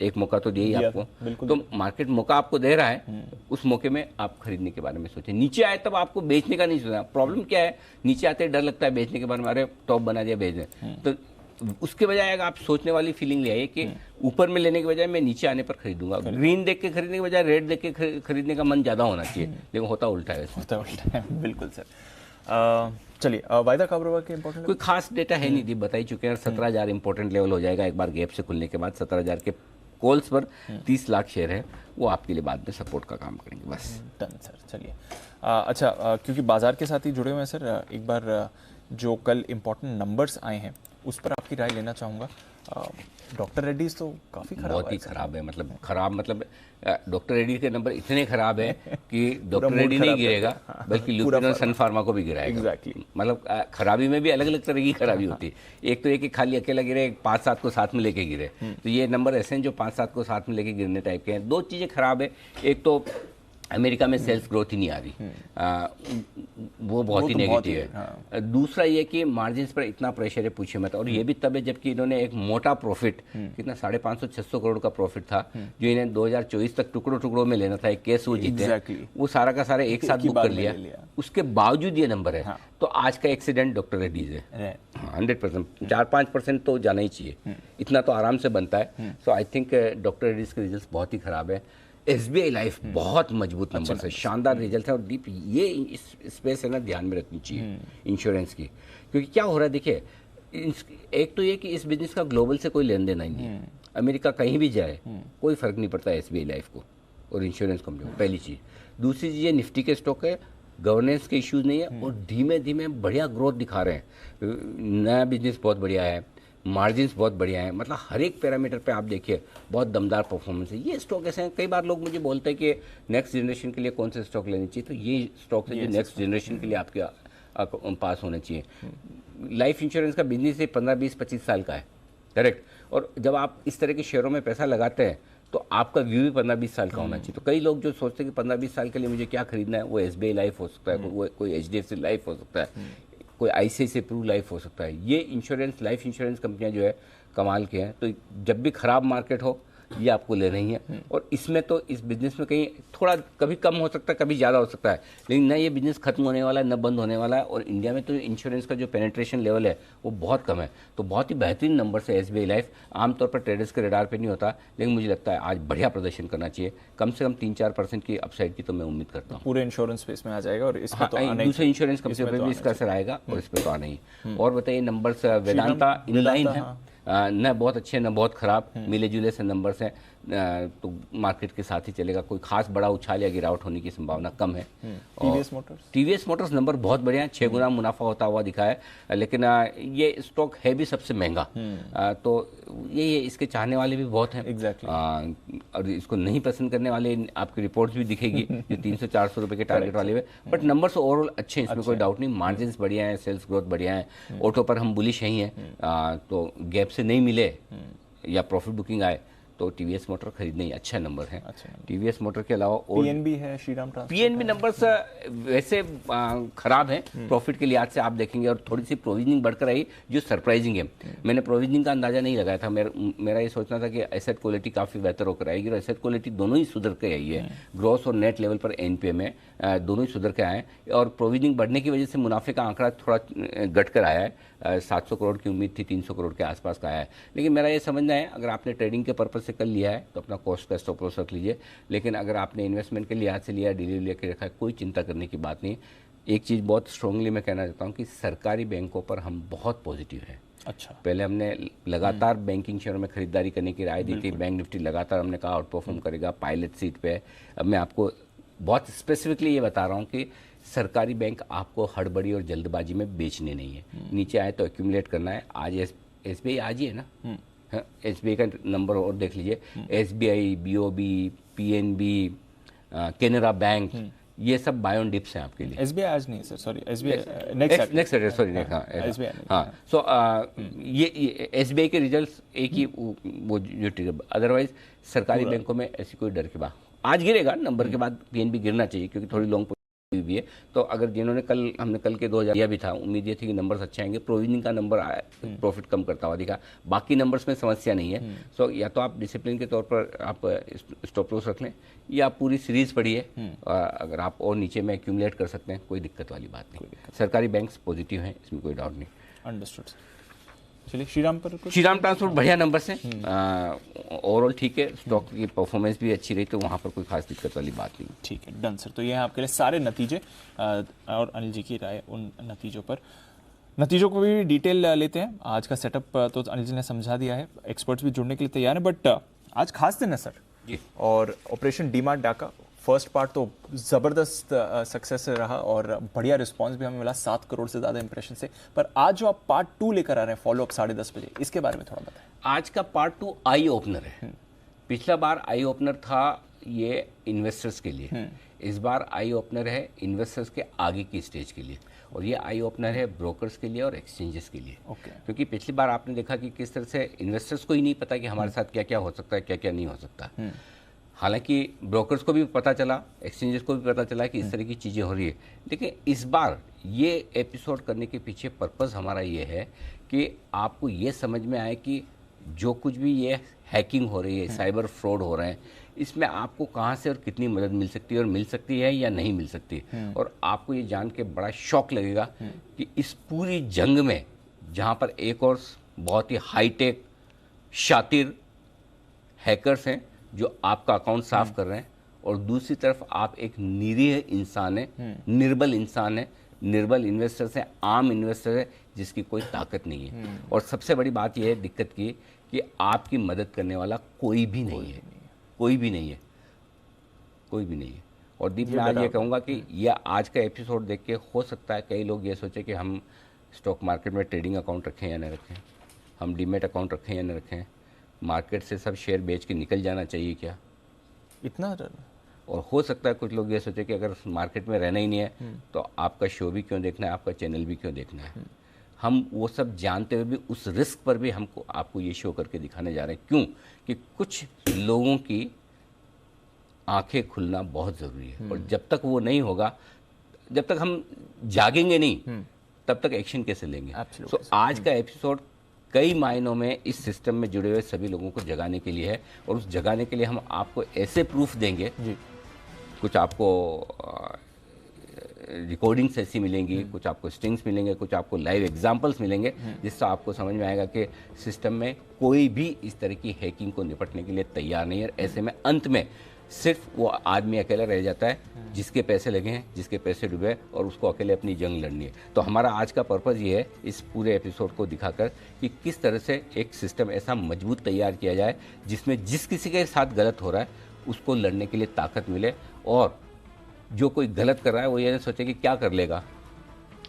S1: एक मौका तो दिया ही आपको, तो मार्केट मौका आपको दे रहा है, उस मौके में आप खरीदने के बारे में सोचें। नीचे आए तब आपको बेचने का नहीं सोचना। प्रॉब्लम क्या है, नीचे आते डर लगता है बेचने के बारे में, अरे टॉप बना दिया बेच दें, तो उसके बजाय अगर आप सोचने वाली फीलिंग ले आइए कि ऊपर में लेने के बजाय मैं नीचे आने पर खरीदूंगा। ग्रीन देख के खरीदने के बजाय रेड देख के खरीदने का मन ज़्यादा होना चाहिए, लेकिन होता उल्टा है।
S2: होता उल्टा है, बिल्कुल सर। चलिए, वायदा काबरोवा के इंपॉर्टेंट
S1: कोई खास डेटा है नहीं, बता ही चुके हैं। 17,000 इंपॉर्टेंट लेवल हो जाएगा एक बार गैप से खुलने के बाद। 17,000 के कॉल्स पर 30 लाख शेयर है, वो आपके लिए बाद में सपोर्ट का काम करेंगे। बस
S2: डन सर। चलिए, अच्छा, क्योंकि बाजार के साथ ही जुड़े हुए हैं सर, एक बार जो कल इम्पोर्टेंट नंबर्स आए हैं उस पर आपकी राय लेना चाहूँगा। डॉक्टर रेड्डीज तो काफ़ी खराब,
S1: बहुत ही खराब है, मतलब खराब, मतलब डॉक्टर रेड्डी के नंबर इतने खराब है कि डॉक्टर रेड्डी नहीं गिरेगा, बल्कि लुपिन और सन फार्मा को भी गिराएगा।
S2: एग्जैक्टली।
S1: मतलब खराबी में भी अलग अलग तरह की खराबी होती है। एक तो ये कि खाली अकेला गिरे, 5-7 को साथ में लेके गिरे, तो ये नंबर ऐसे हैं जो 5-7 को साथ में लेके गिरने टाइप के हैं। दो चीज़ें खराब है, एक तो अमेरिका में सेल्स ग्रोथ ही नहीं आ रही, वो बहुत ही नेगेटिव है।
S2: हाँ।
S1: दूसरा ये कि मार्जिन्स पर इतना प्रेशर है, पूछिए मत, और ये भी तब है जबकि इन्होंने एक मोटा प्रॉफिट, कितना 550-600 करोड़ का प्रॉफिट था, जो इन्हें 2024 तक टुकड़ों टुकड़ों में लेना था, एक केस वो जीते, वो सारा का सारा एक साथ बुक कर लिया। उसके बावजूद ये नंबर है। तो आज का एक्सीडेंट डॉक्टर रेड्डीज है 100%, 4-5% तो जाना ही चाहिए, इतना तो आराम से बनता है। सो आई थिंक डॉक्टर रेड्डीज के रिजल्ट बहुत ही खराब है। SBI लाइफ बहुत मजबूत नंबर से, शानदार रिजल्ट है, और डीप ये स्पेस है ना, ध्यान में रखनी चाहिए इंश्योरेंस की। क्योंकि क्या हो रहा है देखिए, एक तो ये कि इस बिजनेस का ग्लोबल से कोई लेन देन नहीं है, अमेरिका कहीं भी जाए कोई फर्क नहीं पड़ता SBI लाइफ को और इंश्योरेंस कंपनी को, पहली चीज़। दूसरी चीज़, ये निफ्टी के स्टॉक है, गवर्नेंस के इश्यूज नहीं है, और धीमे धीमे बढ़िया ग्रोथ दिखा रहे हैं। नया बिजनेस बहुत बढ़िया है, मार्जिन्स बहुत बढ़िया है, मतलब हर एक पैरामीटर पे आप देखिए बहुत दमदार परफॉर्मेंस है। ये स्टॉक ऐसे हैं, कई बार लोग मुझे बोलते हैं कि नेक्स्ट जनरेशन के लिए कौन से स्टॉक लेनी चाहिए, तो ये स्टॉक है जो नेक्स्ट जनरेशन के लिए आपके पास होने चाहिए। लाइफ इंश्योरेंस का बिजनेस ही 15-20-25 साल का है, करेक्ट, और जब आप इस तरह के शेयरों में पैसा लगाते हैं तो आपका व्यू भी 15-20 साल का होना चाहिए। तो कई लोग जो सोचते हैं कि 15-20 साल के लिए मुझे क्या खरीदना है, वो SBI लाइफ हो सकता है, कोई HDFC लाइफ हो सकता है, कोई ICICI प्रू लाइफ हो सकता है। ये इंश्योरेंस, लाइफ इंश्योरेंस कंपनियां जो है कमाल के हैं। तो जब भी खराब मार्केट हो, ये आपको लेना ही है। और इसमें तो इस बिजनेस में कहीं थोड़ा कभी कम हो सकता है, कभी ज़्यादा हो सकता है, लेकिन ना ये बिजनेस खत्म होने वाला है न बंद होने वाला है। और इंडिया में तो इंश्योरेंस का जो पेनिट्रेशन लेवल है वो बहुत कम है। तो बहुत ही बेहतरीन नंबर से SBI लाइफ आमतौर पर ट्रेडर्स के रडार पे नहीं होता, लेकिन मुझे लगता है आज बढ़िया प्रदर्शन करना चाहिए। कम से कम 3-4% की अपसाइड की तो मैं उम्मीद करता हूँ।
S2: पूरे इंश्योरेंस स्पेस में आ जाएगा और इसमें तो आने
S1: दूसरे इंश्योरेंस कंपनी पर भी इसका असर आएगा और इस पर तो आना ही। और बताइए नंबर्स, वेदांता इनलाइन है, न बहुत अच्छे न बहुत खराब, मिले जुले से नंबर्स हैं, तो मार्केट के साथ ही चलेगा। कोई खास बड़ा उछाल या गिरावट होने की संभावना कम है। टीवीएस मोटर्स नंबर बहुत बढ़िया है, 6 गुना मुनाफा होता हुआ दिखा है, लेकिन ये स्टॉक है भी सबसे महंगा, तो ये इसके चाहने वाले भी बहुत हैं।
S2: एग्जैक्टली।
S1: और इसको नहीं पसंद करने वाले आपकी रिपोर्ट्स भी दिखेगी जो 300-400 रुपए के टारगेट वाले में, बट नंबर्स ओवरऑल अच्छे हैं, इसमें कोई डाउट नहीं। मार्जिन्स बढ़िया है, सेल्स ग्रोथ बढ़िया है, ऑटो पर हम बुलिश ही हैं, तो गैप से नहीं मिले या प्रॉफिट बुकिंग आए तो टीवीएस मोटर खरीदने ही अच्छा नंबर है। टीवीएस मोटर के अलावा और
S2: पीएनबी है, श्रीराम ट्रांसपोर्ट,
S1: पीएनबी नंबर्स वैसे खराब हैं प्रॉफिट के लिहाज से आप देखेंगे, और थोड़ी सी प्रोविजनिंग बढ़कर आई जो सरप्राइजिंग है। मैंने प्रोविजनिंग का अंदाजा नहीं लगाया था, मेरा ये सोचना था कि एसेट क्वालिटी काफ़ी बेहतर होकर आएगी, और एसेट क्वालिटी दोनों ही सुधर के आई है। ग्रॉस और नेट लेवल पर एनपीए में दोनों ही सुधर के आए, और प्रोविजनिंग बढ़ने की वजह से मुनाफे का आंकड़ा थोड़ा घट कर आया है। 700 करोड़ की उम्मीद थी, 300 करोड़ के आसपास का आया है। लेकिन मेरा ये समझना है, अगर आपने ट्रेडिंग के पर्पज से कर लिया है तो अपना कॉस्ट का स्टॉप लॉस रख लीजिए, लेकिन अगर आपने इन्वेस्टमेंट के लिहाज से लिया, डिलीवरी लेके रखा है, कोई चिंता करने की बात नहीं। एक चीज़ बहुत स्ट्रांगली मैं कहना चाहता हूँ कि सरकारी बैंकों पर हम बहुत पॉजिटिव हैं।
S2: अच्छा,
S1: पहले हमने लगातार बैंकिंग शेयरों में खरीदारी करने की राय दी थी, बैंक निफ्टी लगातार हमने कहा आउट परफॉर्म करेगा, पायलट सीट पे है। अब मैं आपको बहुत स्पेसिफिकली ये बता रहा हूँ कि सरकारी बैंक आपको हड़बड़ी और जल्दबाजी में बेचने नहीं है, नीचे आए तो एक्यूमुलेट करना है। आज SBI आज ही है ना, SBI का नंबर और देख लीजिए, SBI, BOB, PNB, Canara bank, ये सब बाय ऑन डिप्स हैं आपके लिए।
S2: SBI आज नहीं है sir, sorry, SBI next Saturday, sorry,
S1: हाँ। सो ये SBI के रिजल्ट्स एक ही वो जो ट्रिगर, अदरवाइज सरकारी बैंकों में ऐसी कोई डर की बात। आज गिरेगा, नंबर के बाद PNB गिरना चाहिए क्योंकि थोड़ी लॉन्ग भी है। तो अगर जिन्होंने हमने कल के 2000 दिया भी था, उम्मीद ये थी कि नंबर्स अच्छे आएंगे, प्रोविजनिंग का नंबर आया, प्रॉफिट कम करता हुआ दिखा, बाकी नंबर्स में समस्या नहीं है। सो या तो आप डिसिप्लिन के तौर पर आप स्टॉप लॉस रख लें, या आप पूरी सीरीज पढ़िए, अगर आप और नीचे में एक्यूमुलेट कर सकते हैं, कोई दिक्कत वाली बात नहीं। सरकारी बैंक्स पॉजिटिव हैं, इसमें कोई डाउट नहीं।
S2: अंडरस्टूड। चलिए श्रीराम पर कुछ?
S1: श्रीराम ट्रांसपोर्ट बढ़िया नंबर से, ओवरऑल ठीक है, स्टॉक की परफॉर्मेंस भी अच्छी रही, तो वहाँ पर कोई खास दिक्कत वाली बात नहीं।
S2: ठीक है, डन सर। तो ये हैं आपके लिए सारे नतीजे, और अनिल जी की राय उन नतीजों को भी डिटेल लेते हैं। आज का सेटअप तो अनिल जी ने समझा दिया है, एक्सपर्ट्स भी जुड़ने के लिए तैयार हैं, बट आज खास दिन है सर
S1: जी।
S2: और ऑपरेशन डीमार्ट डाका फर्स्ट पार्ट तो ज़बरदस्त सक्सेस रहा और बढ़िया रिस्पांस भी हमें मिला, 7 करोड़ से ज़्यादा इंप्रेशन से। पर आज जो आप पार्ट 2 लेकर आ रहे हैं, फॉलोअप 10:30 बजे, इसके बारे में थोड़ा बताएं।
S1: आज का पार्ट 2 आई ओपनर है। पिछला बार आई ओपनर था ये इन्वेस्टर्स के लिए, इस बार आई ओपनर है इन्वेस्टर्स के आगे की स्टेज के लिए, और ये आई ओपनर है ब्रोकर्स के लिए और एक्सचेंजेस के लिए। क्योंकि पिछली बार आपने देखा कि किस तरह से इन्वेस्टर्स को ही नहीं पता कि हमारे साथ क्या क्या हो सकता है, क्या क्या नहीं हो सकता। हालांकि ब्रोकर्स को भी पता चला, एक्सचेंजेस को भी पता चला कि इस तरह की चीज़ें हो रही है, लेकिन इस बार ये एपिसोड करने के पीछे पर्पस हमारा ये है कि आपको ये समझ में आए कि जो कुछ भी ये हैकिंग हो रही है, साइबर फ्रॉड हो रहे हैं, इसमें आपको कहाँ से और कितनी मदद मिल सकती है, और मिल सकती है या नहीं मिल सकती। और आपको ये जान के बड़ा शौक लगेगा कि इस पूरी जंग में, जहाँ पर एक और बहुत ही हाईटेक शातिर हैकर्स हैं जो आपका अकाउंट साफ कर रहे हैं, और दूसरी तरफ आप एक निरीह इंसान है, निर्बल इंसान है, निर्बल इन्वेस्टर्स है, आम इन्वेस्टर है जिसकी कोई ताकत नहीं है। और सबसे बड़ी बात यह है दिक्कत की कि आपकी मदद करने वाला कोई भी नहीं है, कोई भी नहीं है, कोई भी नहीं है। और दीप, मैं आज ये कहूँगा कि यह आज का एपिसोड देख के हो सकता है कई लोग ये सोचे कि हम स्टॉक मार्केट में ट्रेडिंग अकाउंट रखें या न रखें, हम डीमेट अकाउंट रखें या न रखें, मार्केट से सब शेयर बेच के निकल जाना चाहिए क्या,
S2: इतना।
S1: और हो सकता है कुछ लोग ये सोचे कि अगर मार्केट में रहना ही नहीं है तो आपका शो भी क्यों देखना है, आपका चैनल भी क्यों देखना है। हम वो सब जानते हुए भी उस रिस्क पर भी हमको आपको ये शो करके दिखाने जा रहे हैं। क्यों? कि कुछ लोगों की आंखें खुलना बहुत ज़रूरी है, और जब तक वो नहीं होगा, जब तक हम जागेंगे नहीं, तब तक एक्शन कैसे लेंगे। तो आज का एपिसोड कई मायनों में इस सिस्टम में जुड़े हुए सभी लोगों को जगाने के लिए है, और उस जगाने के लिए हम आपको ऐसे प्रूफ देंगे जी। कुछ आपको रिकॉर्डिंग्स ऐसी मिलेंगी, कुछ आपको स्ट्रिंग्स मिलेंगे, कुछ आपको लाइव एग्जांपल्स मिलेंगे, जिससे आपको समझ में आएगा कि सिस्टम में कोई भी इस तरह की हैकिंग को निपटने के लिए तैयार नहीं है। ऐसे में अंत में सिर्फ वो आदमी अकेला रह जाता है जिसके पैसे लगे हैं, जिसके पैसे डूबे, और उसको अकेले अपनी जंग लड़नी है। तो हमारा आज का पर्पज़ ये है इस पूरे एपिसोड को दिखाकर कि किस तरह से एक सिस्टम ऐसा मजबूत तैयार किया जाए जिसमें जिस किसी के साथ गलत हो रहा है उसको लड़ने के लिए ताकत मिले, और जो कोई गलत कर रहा है वो ये सोचे कि क्या कर लेगा,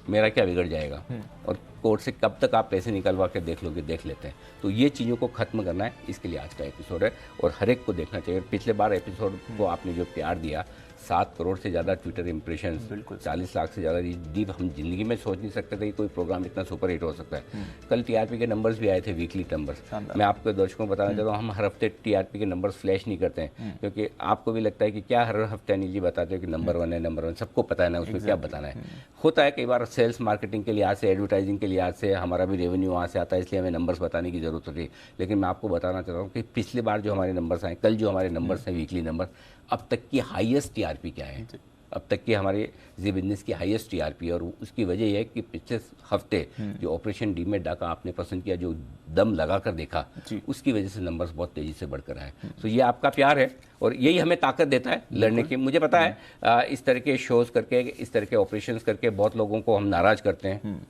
S1: मेरा क्या बिगड़ जाएगा, और कोर्ट से कब तक आप पैसे निकलवा के देख लोगे, देख लेते हैं। तो ये चीज़ों को ख़त्म करना है, इसके लिए आज का एपिसोड है और हर एक को देखना चाहिए। पिछले बार एपिसोड को आपने जो प्यार दिया, 7 करोड़ से ज़्यादा ट्विटर इंप्रेशन, 40 लाख से ज़्यादा डीप, हम जिंदगी में सोच नहीं सकते थे कि कोई प्रोग्राम इतना सुपर हिट हो सकता है। कल टीआरपी के नंबर्स भी आए थे, वीकली नंबर्स। मैं आपको दर्शकों को बताना चाहता हूँ, हम हर हफ्ते टीआरपी के नंबर्स फ्लैश नहीं करते हैं, क्योंकि आपको भी लगता है कि क्या हर हफ्ते अनिल जी बताते हो कि नंबर 1 है, नंबर 1, सबको पता है ना, उसमें क्या बताना है। होता है कई बार सेल्स मार्केटिंग के लिहाज से, एडवर्टाइजिंग के लिहाज से हमारा भी रेवेन्यू वहाँ से आता है, इसलिए हमें नंबर्स बताने की जरूरत होती है। लेकिन मैं आपको बताना चाहता हूँ कि पिछली बार जो हमारे नंबर्स आए, कल जो हमारे नंबर्स हैं वीकली नंबर, अब तक की हाईएस्ट टीआरपी क्या है, अब तक की हमारे जी बिजनेस की हाईएस्ट टीआरपी। और उसकी वजह यह है कि पिछले हफ्ते जो ऑपरेशन डीमेट डाका आपने पसंद किया, जो दम लगा कर देखा, उसकी वजह से नंबर्स बहुत तेजी से बढ़कर आए। तो ये आपका प्यार है और यही हमें ताकत देता है लड़ने की। मुझे पता है इस तरह के शोज करके, इस तरह के ऑपरेशंस करके बहुत लोगों को हम नाराज करते हैं,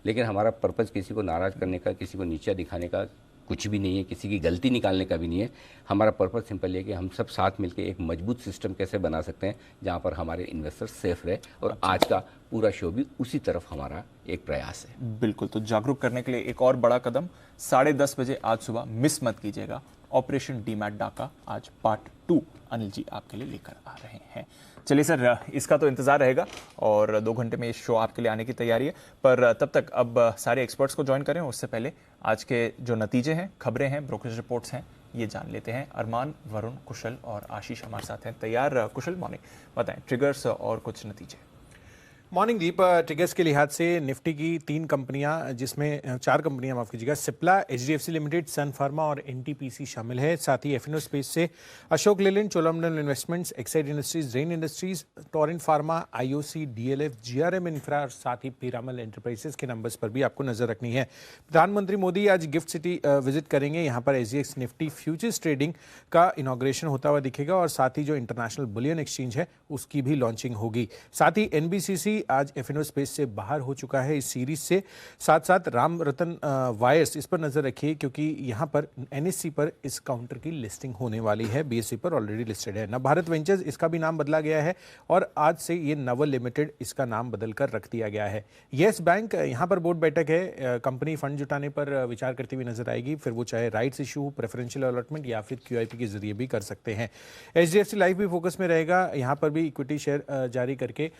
S1: लेकिन हमारा पर्पज़ किसी को नाराज करने का, किसी को नीचा दिखाने का कुछ भी नहीं है, किसी की गलती निकालने का भी नहीं है। हमारा पर्पज़ सिंपल है कि हम सब साथ मिलकर एक मजबूत सिस्टम कैसे बना सकते हैं जहां पर हमारे इन्वेस्टर्स सेफ रहे, और आज का पूरा शो भी उसी तरफ हमारा एक प्रयास है।
S2: बिल्कुल, तो जागरूक करने के लिए एक और बड़ा कदम 10:30 बजे आज सुबह मिस मत कीजिएगा। ऑपरेशन डीमैट डाका आज पार्ट 2 अनिल जी आपके लिए लेकर आ रहे हैं। चलिए सर, इसका तो इंतजार रहेगा और 2 घंटे में इस शो आपके लिए आने की तैयारी है, पर तब तक अब सारे एक्सपर्ट्स को ज्वाइन करें उससे पहले आज के जो नतीजे हैं, खबरें हैं, ब्रोकरेज रिपोर्ट्स हैं, ये जान लेते हैं। अरमान, वरुण, कुशल और आशीष हमारे साथ हैं तैयार। कुशल, मॉर्निंग, बताएं ट्रिगर्स और कुछ नतीजे।
S3: मॉर्निंग दीप, ट्रिगर्स के लिहाज से निफ्टी की 3 कंपनियां, जिसमें 4 कंपनियां माफ कीजिएगा, सिप्ला, एचडीएफसी लिमिटेड, सन फार्मा और एनटीपीसी शामिल है। साथ ही एफएनओ स्पेस से Ashok Leyland, Cholamandalam investments, Exide industries, rain industries, Torrent pharma, IOC, DLF, GRM infra और साथ ही पीरामल एंटरप्राइजेस के नंबर्स पर भी आपको नजर रखनी है। प्रधानमंत्री मोदी आज गिफ्ट सिटी विजिट करेंगे। यहाँ पर एसजीएक्स निफ्टी फ्यूचर्स ट्रेडिंग का इनॉग्रेशन होता हुआ दिखेगा और साथ ही जो इंटरनेशनल बुलियन एक्सचेंज है उसकी भी लॉन्चिंग होगी। साथ ही एनबीसीसी आज एफएनओ स्पेस से बाहर हो चुका है इस सीरीज से। साथ साथ राम रतन वायर्स, इस पर नजर रखिए क्योंकि यहां पर एनएससी पर इस काउंटर की लिस्टिंग होने वाली है, बीएससी पर ऑलरेडी लिस्टेड है। नवभारत वेंचर्स, इसका भी नाम बदला गया है और आज से ये नवल लिमिटेड इसका नाम बदलकर रख दिया गया है। येस बैंक, यहां पर बोर्ड बैठक है, कंपनी फंड जुटाने पर विचार करती हुई नजर आएगी, फिर वो चाहे राइट्स इशू, प्रेफरेंशियल अलॉटमेंट या फिर क्यूआईपी के जरिए भी कर सकते हैं। एचडीएफसी लाइफ भी फोकस में रहेगा, यहां पर भी इक्विटी शेयर जारी करके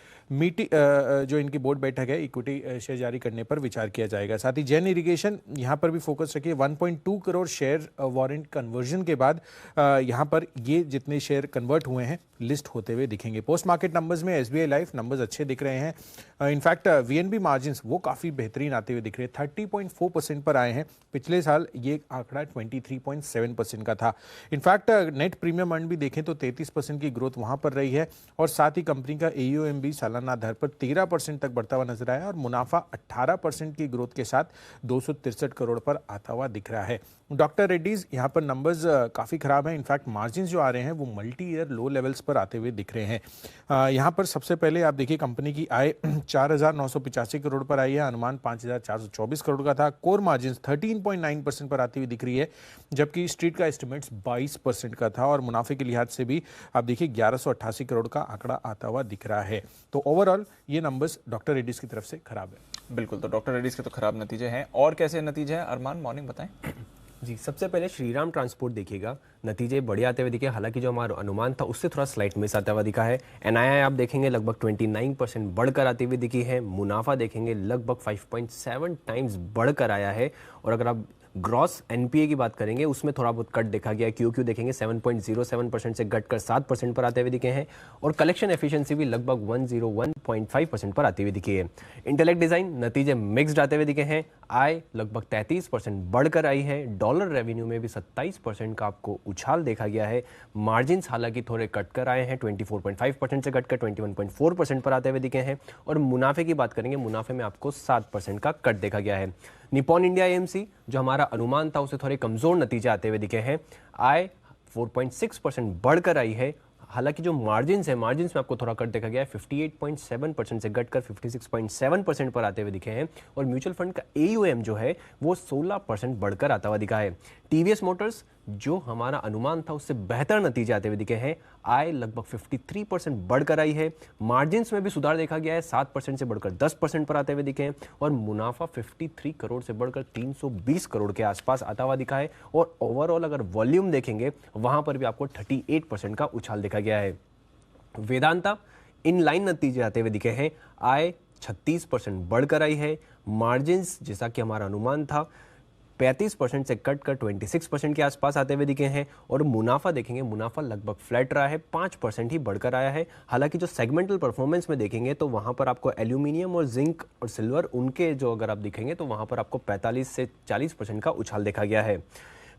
S3: जो इनकी बोर्ड बैठक है, इक्विटी शेयर जारी करने पर विचार किया जाएगा। साथ ही जैन इरिगेशन, यहां पर भी फोकस रखिए। 1.2 करोड़ शेयर वारंट कन्वर्जन के बाद यहां पर ये जितने शेयर कन्वर्ट हुए हैं लिस्ट होते हुए दिखेंगे। पोस्ट मार्केट नंबर्स में एसबीआई लाइफ नंबर्स अच्छे दिख रहे हैं। इनफैक्ट वीएनबी मार्जिन्स वो काफी बेहतरीन आते हुए दिख रहे हैं, 30.4% पर आए हैं। पिछले साल ये आंकड़ा 23.7% का था। इनफैक्ट नेट प्रीमियम अर्न भी देखें तो 33% की ग्रोथ वहां पर रही है और साथ ही कंपनी का एयूएम भी सालाना आधार पर 13% तक बढ़ता हुआ नजर आया और मुनाफा 18% की ग्रोथ के साथ 263 करोड़ पर आता हुआ दिख रहा है। डॉक्टर रेड्डीज, यहाँ पर नंबर्स काफ़ी खराब हैं। इनफैक्ट मार्जिन्स जो आ रहे हैं वो मल्टी ईयर लो लेवल्स पर आते हुए दिख रहे हैं। यहाँ पर सबसे पहले आप देखिए कंपनी की आय 4,985 करोड़ पर आई है, अनुमान 5,424 करोड़ का था। कोर मार्जिन्स 13.9% पर आती हुई दिख रही है, जबकि स्ट्रीट का एस्टिमेट्स 22% का था और मुनाफे के लिहाज से भी आप देखिए 1188 करोड़ का आंकड़ा आता हुआ दिख रहा है। तो ओवरऑल ये नंबर्स डॉक्टर रेड्डीज की तरफ से खराब है।
S2: बिल्कुल, तो डॉक्टर रेड्डीज के तो खराब नतीजे हैं, और कैसे नतीजे हैं अरमान, मॉर्निंग बताएं।
S4: जी, सबसे पहले श्रीराम ट्रांसपोर्ट देखिएगा, नतीजे बढ़िया आते हुए दिखे, हालांकि जो हमारा अनुमान था उससे थोड़ा स्लाइट मिस आता हुआ दिखा है। एनआईआई आप देखेंगे लगभग 29% बढ़कर आती हुई दिखी है। मुनाफा देखेंगे लगभग 5.7 टाइम्स बढ़कर आया है और अगर आप ग्रॉस एनपीए की बात करेंगे उसमें थोड़ा बहुत कट देखा गया है, क्यों देखेंगे 7.07% से घटकर 7% पर आते हुए दिखे हैं और कलेक्शन एफिशिएंसी भी लगभग 101.5% पर आती हुई दिखी है। इंटेलेक्ट डिजाइन नतीजे मिक्स्ड आते हुए दिखे हैं, आय लगभग 33% बढ़कर आई है, डॉलर रेवेन्यू में भी 27% का आपको उछाल देखा गया है, मार्जिन हालांकि थोड़े कट कर आए हैं, 24.5% से घटकर 21.4% पर आते हुए दिखे हैं और मुनाफे की बात करेंगे, मुनाफे में आपको 7% का कट देखा गया है। निप्पॉन इंडिया एएमसी जो हमारा अनुमान था उसे थोड़े कमजोर नतीजे आते हुए दिखे हैं, आय 4.6% बढ़कर आई है, हालांकि जो मार्जिन में आपको थोड़ा कट देखा गया है, 58.7% से घटकर 56.7% पर आते हुए दिखे हैं और म्यूचुअल फंड का AUM जो है वो 16% बढ़कर आता हुआ दिखा है। टीवीएस मोटर्स जो हमारा अनुमान था उससे बेहतर नतीजे आते हुए दिखे हैं, आय लगभग 53% बढ़कर आई है, मार्जिन्स में भी सुधार देखा गया है, 7% से बढ़कर 10% पर आते हुए दिखे हैं और मुनाफा 53 करोड़ से बढ़कर 320 करोड़ के आसपास आता हुआ दिखा है और ओवरऑल अगर वॉल्यूम देखेंगे वहां पर भी आपको 38% का उछाल देखा गया है। वेदांता इन लाइन नतीजे आते हुए दिखे हैं, आय 36% बढ़कर आई है, मार्जिन्स जैसा कि हमारा अनुमान था 35% से कट कर 26% के आसपास आते हुए दिखे हैं और मुनाफा देखेंगे, मुनाफा लगभग फ्लैट रहा है, 5% ही बढ़कर आया है। हालांकि जो सेगमेंटल परफॉर्मेंस में देखेंगे तो वहां पर आपको एल्यूमिनियम और जिंक और सिल्वर उनके जो अगर आप दिखेंगे तो वहां पर आपको 45 से 40% का उछाल देखा गया है।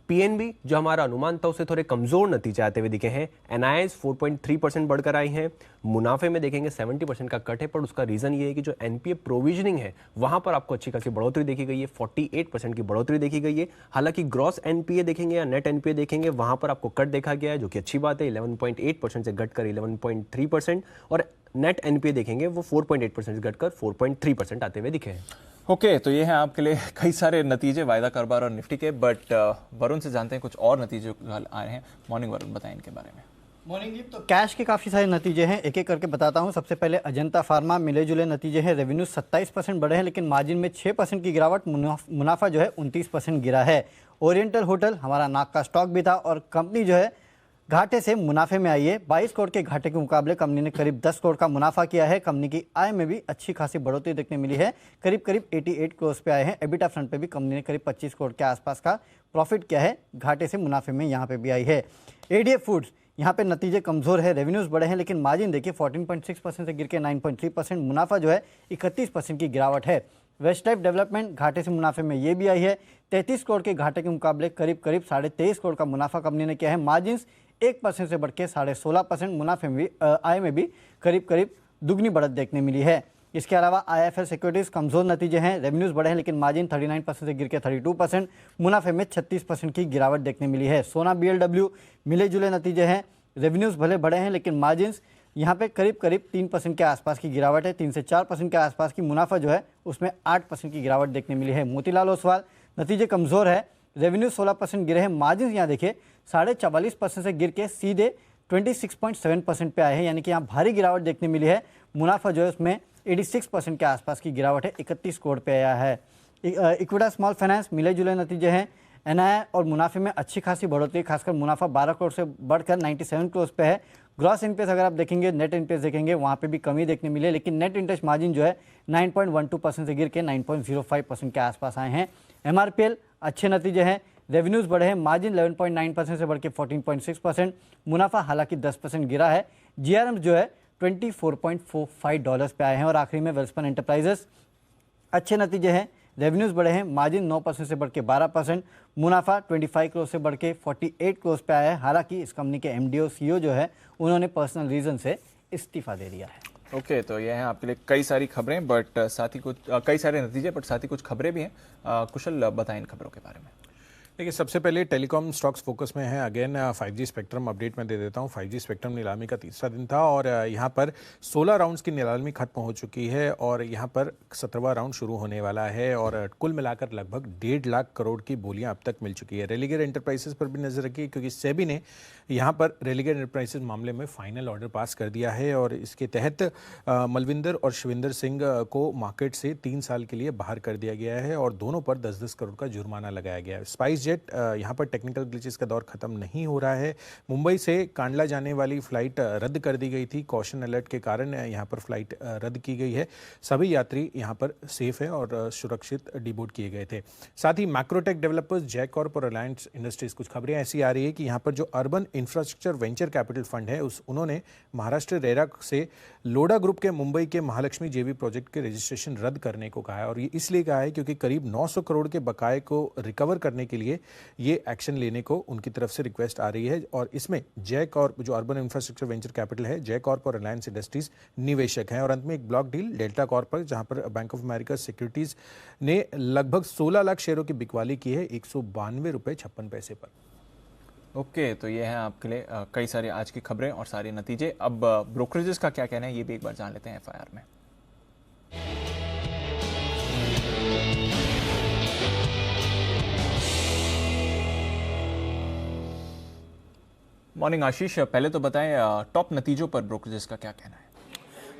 S4: पीएनबी जो हमारा अनुमान था उसे थोड़े कमजोर नतीजे आते हुए दिखे हैं, एनआईएस 4.3% बढ़कर आई है, मुनाफे में देखेंगे 70% का कट है, पर उसका रीजन ये है कि जो एनपीए प्रोविजनिंग है वहां पर आपको अच्छी खासी बढ़ोतरी देखी गई है, 48% की बढ़ोतरी देखी गई है। हालांकि ग्रॉस एनपीए देखेंगे या नेट एनपीए देखेंगे वहां पर आपको कट देखा गया है जो कि अच्छी बात है, 11.8% से घटकर 11.3% और नेट एनपीए देखेंगे वो 4.8% से घटकर 4.3% आते हुए दिखे हैं।
S2: ओके, तो ये हैं आपके लिए कई सारे नतीजे वायदा कारोबार और निफ्टी के, बट वरुण से जानते हैं कुछ और नतीजे आए हैं। मॉर्निंग वरुण, बताएं इनके बारे में।
S5: मॉर्निंग जी, तो कैश के काफ़ी सारे नतीजे हैं, एक एक करके बताता हूं। सबसे पहले अजंता फार्मा मिले जुले नतीजे हैं, रेवेन्यू 27% बढ़े हैं लेकिन मार्जिन में 6% की गिरावट, मुनाफा जो है 29% गिरा है। ओरिएंटल होटल हमारा नाक का स्टॉक भी था और कंपनी जो है घाटे से मुनाफे में आई है। 22 करोड़ के घाटे के मुकाबले कंपनी ने करीब 10 करोड़ का मुनाफा किया है। कंपनी की आय में भी अच्छी खासी बढ़ोतरी देखने मिली है, करीब 88 करोड़ पे आए हैं। एबिटा फ्रंट पे भी कंपनी ने करीब 25 करोड़ के आसपास का प्रॉफिट किया है, घाटे से मुनाफे में यहाँ पे भी आई है। एडीएफ फूड्स यहाँ पे नतीजे कमजोर है, रेवेन्यूज बढ़े हैं लेकिन मार्जिन देखिए 14.6% से गिर के 9.3%, मुनाफा जो है 31% की गिरावट है। वेस्ट लाइफ डेवलपमेंट घाटे से मुनाफे में ये भी आई है, 33 करोड़ के घाटे के मुकाबले करीब 23.5 करोड़ का मुनाफा कंपनी ने किया है। मार्जिन्स 1% से बढ़ के 16.5%, मुनाफे में भी आय में भी करीब दुगनी बढ़त देखने मिली है। इसके अलावा IIFL सिक्योरिटीज कमजोर नतीजे हैं, रेवेन्यूज बढ़े हैं लेकिन मार्जिन 39% से गिर के 32%, मुनाफे में 36% की गिरावट देखने मिली है। सोना BLW मिले जुले नतीजे हैं, रेवेन्यूज भले बढ़े हैं लेकिन मार्जिन्स यहाँ पे करीब 3% के आसपास की गिरावट है, 3 से 4% के आसपास की, मुनाफा जो है उसमें 8% की गिरावट देखने मिली है। मोतीलाल ओसवाल नतीजे कमजोर है, रेवेन्यू 16% गिरे हैं, मार्जिन यहाँ देखिए 44.5% से गिर के सीधे 26.7% पे आए हैं, यानी कि यहाँ भारी गिरावट देखने मिली है। मुनाफा जो है उसमें 86% के आसपास की गिरावट है, 31 करोड़ पे आया है। इक्विटा स्मॉल फाइनेंस मिले जुले नतीजे हैं, एनआई और मुनाफे में अच्छी खासी बढ़ोतरी, खासकर मुनाफा 12 करोड़ से बढ़कर 97 करोड़ पे है। ग्रॉस एनपीएस अगर आप देखेंगे, नेट एनपीएस देखेंगे वहाँ पे भी कमी देखने मिली है, लेकिन नेट इंटरेस्ट मार्जिन जो है 9.12% से गिर के 9.05% के आसपास आए हैं। MRPL अच्छे नतीजे हैं, रेवेन्यूज बढ़े हैं, मार्जिन 11.9% से बढ़ के 14.6%, मुनाफा हालांकि 10% गिरा है। GRM जो है $24.45 पे आए हैं। और आखिरी में वेल्सपन एंटरप्राइजेस अच्छे नतीजे हैं, रेवेन्यूज बढ़े हैं, मार्जिन 9% से बढ़ के 12%, मुनाफा 25 करोड़ से बढ़ के 48 करोड़ पे आया है। हालांकि इस कंपनी के MD और CEO जो है उन्होंने पर्सनल रीजन से इस्तीफा दे दिया है।
S2: ओके, तो ये हैं आपके लिए कई सारी खबरें, बट साथ ही कुछ कई सारे नतीजे, बट साथ ही कुछ खबरें भी हैं। कुशल बताएं इन खबरों के बारे में।
S3: देखिए, सबसे पहले टेलीकॉम स्टॉक्स फोकस में है। अगेन 5G स्पेक्ट्रम अपडेट में दे देता हूं। 5G स्पेक्ट्रम नीलामी का तीसरा दिन था और यहां पर 16 राउंड्स की नीलामी खत्म हो चुकी है और यहां पर 17वां राउंड शुरू होने वाला है और कुल मिलाकर लगभग 1.5 लाख करोड़ की बोलियां अब तक मिल चुकी है। रेलिगेयर एंटरप्राइजेस पर भी नजर रखिए क्योंकि सेबी ने यहां पर रेलिगेयर एंटरप्राइजेस मामले में फाइनल ऑर्डर पास कर दिया है और इसके तहत मलविंदर और शविंदर सिंह को मार्केट से 3 साल के लिए बाहर कर दिया गया है और दोनों पर 10-10 करोड़ का जुर्माना लगाया गया है। स्पाइस जेट यहाँ पर टेक्निकल ग्लिचेस का दौर खत्म नहीं हो रहा है। मुंबई से कांडला जाने वाली फ्लाइट रद्द कर दी गई थी, कॉशन अलर्ट के कारण यहाँ पर फ्लाइट रद्द की गई है। सभी यात्री यहाँ पर सेफ है और सुरक्षित डिबोर्ड किए गए थे। साथ ही मैक्रोटेक डेवलपर्स, जैक कॉर्प और रिलायंस इंडस्ट्रीज, कुछ खबरें ऐसी आ रही है कि यहाँ पर जो urban infrastructure venture capital fund है उन्होंने महाराष्ट्र रेरा से लोडा ग्रुप के मुंबई के महालक्ष्मी जेवी प्रोजेक्ट के रजिस्ट्रेशन रद्द करने को कहा है। और ये इसलिए कहा है क्योंकि करीब 900 करोड़ के बकाये को रिकवर करने के लिए ये एक्शन लेने को उनकी तरफ से रिक्वेस्ट आ रही है। और इसमें जैक और जो अर्बन इंफ्रास्ट्रक्चर वेंचर कैपिटल है, जैक कॉर्प और रिलायंस इंडस्ट्रीज निवेशक हैं। और अंत में एक ब्लॉक डील डेल्टा कॉर्प पर, जहां पर बैंक ऑफ अमेरिका सिक्योरिटीज ने लगभग 16 लाख शेयरों की बिकवाली की है 192 रुपये 56 पैसे पर।
S2: ओके, तो ये है आपके लिए कई सारी आज की खबरें और सारे नतीजे। अब ब्रोकरेजेस का क्या कहना है ये भी एक बार जान लेते हैं एफआईआर में। मॉर्निंग आशीष, पहले तो बताएं टॉप नतीजों पर ब्रोकरेजेस का क्या कहना है।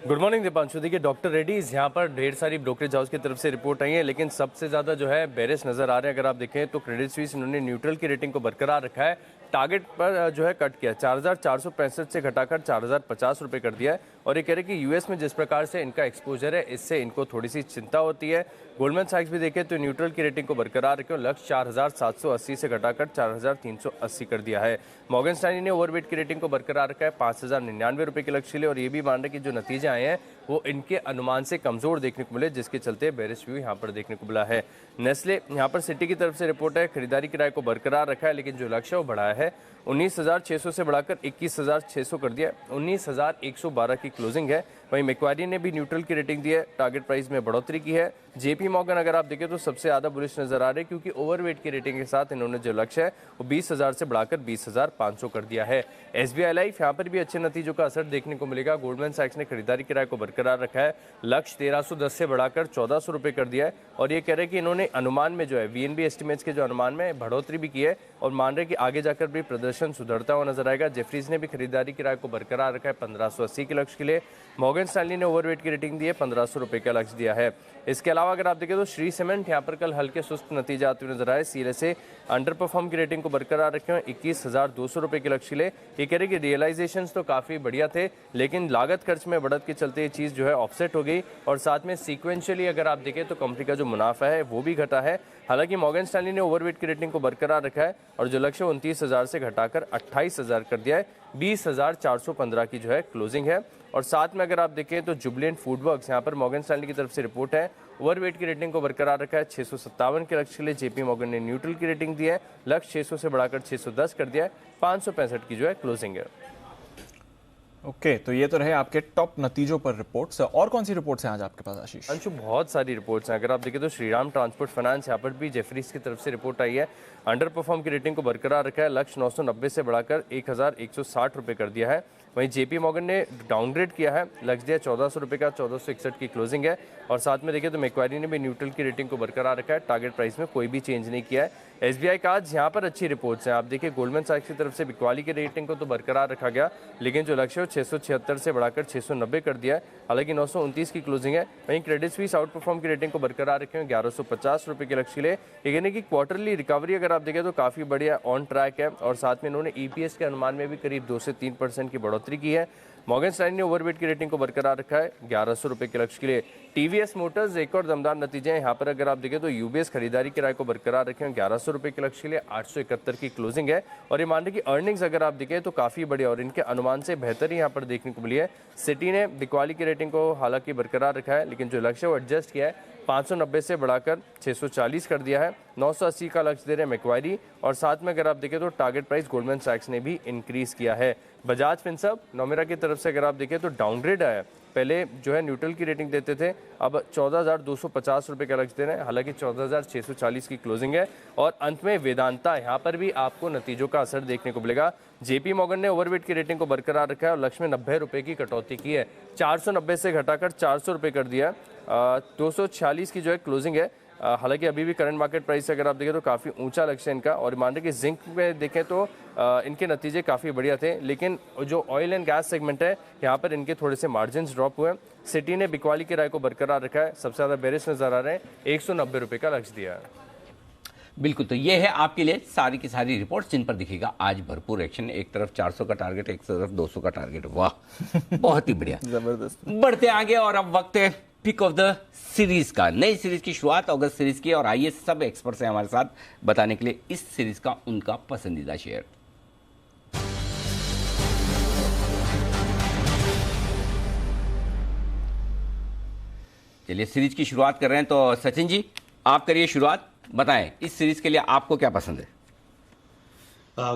S6: Good morning Deepanshu. देखिए, डॉक्टर रेड्डीज यहाँ पर ढेर सारी ब्रोकरेज हाउस की तरफ से रिपोर्ट आई है, लेकिन सबसे ज़्यादा जो है बेरिश नज़र आ रहे हैं। अगर आप देखें तो क्रेडिट स्विस इन्होंने न्यूट्रल की रेटिंग को बरकरार रखा है, टारगेट पर जो है कट किया, 4465 से घटाकर 4050 रुपये कर दिया है। और ये कह रहे हैं कि यूएस में जिस प्रकार से इनका एक्सपोजर है, इससे इनको थोड़ी सी चिंता होती है। गोल्डमैन सैक्स भी देखें तो न्यूट्रल की रेटिंग को बरकरार रखे, लक्ष्य 4780 से घटाकर 4380 कर दिया है। मॉर्गन स्टैनली ने ओवरवेट की रेटिंग को बरकरार रखा है 5099 रुपये के लक्ष्य के लिए। और ये भी मान रहे कि जो नतीजे आए हैं वो इनके अनुमान से कमजोर देखने को मिले, जिसके चलते बेरिश व्यू यहाँ पर देखने को मिला है। नेस्ले यहाँ पर सिटी की तरफ से रिपोर्ट है, खरीदारी किराए को बरकरार रखा है, लेकिन जो लक्ष्य वो बढ़ाया है 19,600 से बढ़ाकर 21,600 कर दिया। 19,112 की क्लोजिंग है। वहीं मैक्वारी ने भी न्यूट्रल की रेटिंग दी है, टारगेट प्राइस में बढ़ोतरी की है। जेपी मॉर्गन अगर आप देखें तो सबसे ज़्यादा बुलिश नजर आ रहे हैं, क्योंकि ओवरवेट की रेटिंग के साथ इन्होंने जो लक्ष्य है वो 20,000 से बढ़ाकर 20,500 कर दिया है। SBI लाइफ यहाँ पर भी अच्छे नतीजों का असर देखने को मिलेगा। गोल्डमैन सैक्स ने खरीदारी किराए को बरकरार रखा है, लक्ष्य 1310 से बढ़ाकर 1400 रुपये कर दिया है। और ये कह रहे हैं कि इन्होंने अनुमान में जो है VNB एस्टिमेट्स के जो अनुमान में बढ़ोतरी भी की है, और मान रहे कि आगे जाकर भी प्रदर्शन सुधरता हुआ नजर आएगा। जेफरीज ने भी खरीदारी किराए को बरकरार रखा है 1580 के लक्ष्य के लिए। मॉर्गन स्टैनली ने ओवरवेट की रेटिंग दी है, 1500 रुपये का लक्ष्य दिया है। इसके अलावा अगर आप देखें तो श्री सीमेंट यहाँ पर कल हल्के सुस्त नतीजे आते हुए नजर आए। CLSA अंडर परफॉर्म की रेटिंग को बरकरार रखे हैं 21,200 रुपये के लक्ष्य के लिए। ये कह रहे कि रियलाइजेशन तो काफ़ी बढ़िया थे, लेकिन लागत खर्च में बढ़त के चलते ये चीज़ जो है ऑफसेट हो गई। और साथ में सीक्वेंशियली अगर आप देखें तो कंपनी का जो मुनाफा है वो भी घटा है। हालांकि मॉर्गन स्टैनली ने ओवरवेट की रेटिंग को बरकरार रखा है, और जो लक्ष्य 29,000 से घटाकर 28,000 कर दिया है। 20,415 की जो है क्लोजिंग है। और साथ में अगर आप देखें तो जुबिलेंट फूडवर्क्स, यहाँ पर मॉर्गन स्टैनली की तरफ से रिपोर्ट है, ओवरवेट की रेटिंग को बरकरार रखा है 657 के लक्ष्य के लिए। जेपी मॉर्गन ने न्यूट्रल की रेटिंग दी है, लक्ष्य 600 से बढ़ाकर 610 कर दिया है। 565 की जो है क्लोजिंग है।
S2: ओके, तो ये तो रहे आपके टॉप नतीजों पर रिपोर्ट्स। और कौन सी रिपोर्ट्स हैं आज आपके पास आशीष?
S6: अंशु, बहुत सारी रिपोर्ट्स हैं। अगर आप देखें तो श्रीराम ट्रांसपोर्ट फाइनेंस, यहाँ पर भी जेफरीज की तरफ से रिपोर्ट आई है, अंडर परफॉर्म की रेटिंग को बरकरार रखा है, लक्ष्य 990 से बढ़ाकर 1,160 रुपये कर दिया है। वहीं जेपी मॉर्गन ने डाउनग्रेड किया है, लक्ष्य दिया 1400 रुपये का, 1461 की क्लोजिंग है। और साथ में देखिए तो मैक्वारी ने भी न्यूट्रल की रेटिंग को बरकरार रखा है, टारगेट प्राइस में कोई भी चेंज नहीं किया है। SBI का आज यहाँ पर अच्छी रिपोर्ट्स हैं। आप देखिए गोल्डमैन सैक्स की तरफ से बिकवाली की रेटिंग को तो बरकरार रखा गया, लेकिन जो लक्ष्य है 676 से बढ़ाकर 690 कर दिया है। हालांकि 929 की क्लोजिंग है। वहीं क्रेडिट स्विस आउट परफॉर्म की रेटिंग को बरकरार रखे हैं 1150 रुपये के लक्ष्य के लिए। ये कहने की क्वार्टरली रिकवरी अगर आप देखें तो काफ़ी बढ़िया ऑन ट्रैक है। और साथ में इन्होंने EPS के अनुमान में भी करीब 2 से 3% की बढ़ोतरी की है। मॉर्गन स्टैनली ने ओवरवेट की रेटिंग को बरकरार रखा है 1100 रुपये के लक्ष्य के लिए। TVS मोटर्स एक और दमदार नतीजे हैं। यहाँ पर अगर आप देखें तो UBS खरीदारी किराए को बरकरार रखे हैं 1100 रुपये के लक्ष्य के लिए, 871 की क्लोजिंग है। और ये मान रहे कि अर्निंग्स अगर आप देखें तो काफ़ी बढ़िया और इनके अनुमान से बेहतर यहाँ पर देखने को मिली है। सिटी ने बिकवाली की रेटिंग को हालांकि बरकरार रखा है, लेकिन जो लक्ष्य है वो एडजस्ट किया है, 590 से बढ़ाकर 640 कर दिया है। 980 का लक्ष्य दे रहे हैं मैक्वारी। और साथ में अगर आप देखें तो टारगेट प्राइस गोल्डमैन सैक्स ने भी इंक्रीज किया है। बजाज फिनसर्व नोमेरा की तरफ से अगर आप देखें तो डाउनग्रेड आया, पहले जो है न्यूट्रल की रेटिंग देते थे, अब 14,250 रुपये का लक्ष्य दे रहे हैं। हालांकि 14,640 की क्लोजिंग है। और अंत में वेदांता, यहाँ पर भी आपको नतीजों का असर देखने को मिलेगा। जेपी मॉर्गन ने ओवरवेट की रेटिंग को बरकरार रखा है और लक्ष्य में 90 रुपये की कटौती की है, 490 से घटाकर 400 रुपये कर दिया। 246 की जो है क्लोजिंग है। हालांकि अभी भी करंट मार्केट प्राइस अगर आप देखें तो काफ़ी ऊंचा लक्ष्य है इनका। और मान रहे कि जिंक में देखें तो इनके नतीजे काफ़ी बढ़िया थे, लेकिन जो ऑयल एंड गैस सेगमेंट है यहाँ पर इनके थोड़े से मार्जिन ड्रॉप हुए। सिटी ने बिकवाली की राय को बरकरार रखा है, सबसे ज़्यादा बेरिश नजर आ रहे हैं, 190 रुपये का लक्ष्य दिया है।
S1: बिल्कुल, तो ये है आपके लिए सारी की सारी रिपोर्ट्स जिन पर दिखेगा आज भरपूर एक्शन। एक तरफ 400 का टारगेट, एक तरफ 200 का टारगेट। वाह, बहुत ही बढ़िया।
S2: जबरदस्त।
S1: बढ़ते आगे और अब वक्त है पिक ऑफ द सीरीज का। नई सीरीज की शुरुआत अगस्त सीरीज की, और आइए सब एक्सपर्ट्स हैं हमारे साथ बताने के लिए इस सीरीज का उनका पसंदीदा शेयर। चलिए सीरीज की शुरुआत कर रहे हैं, तो सचिन जी आप करिए शुरुआत। बताएं इस सीरीज के लिए आपको क्या पसंद है।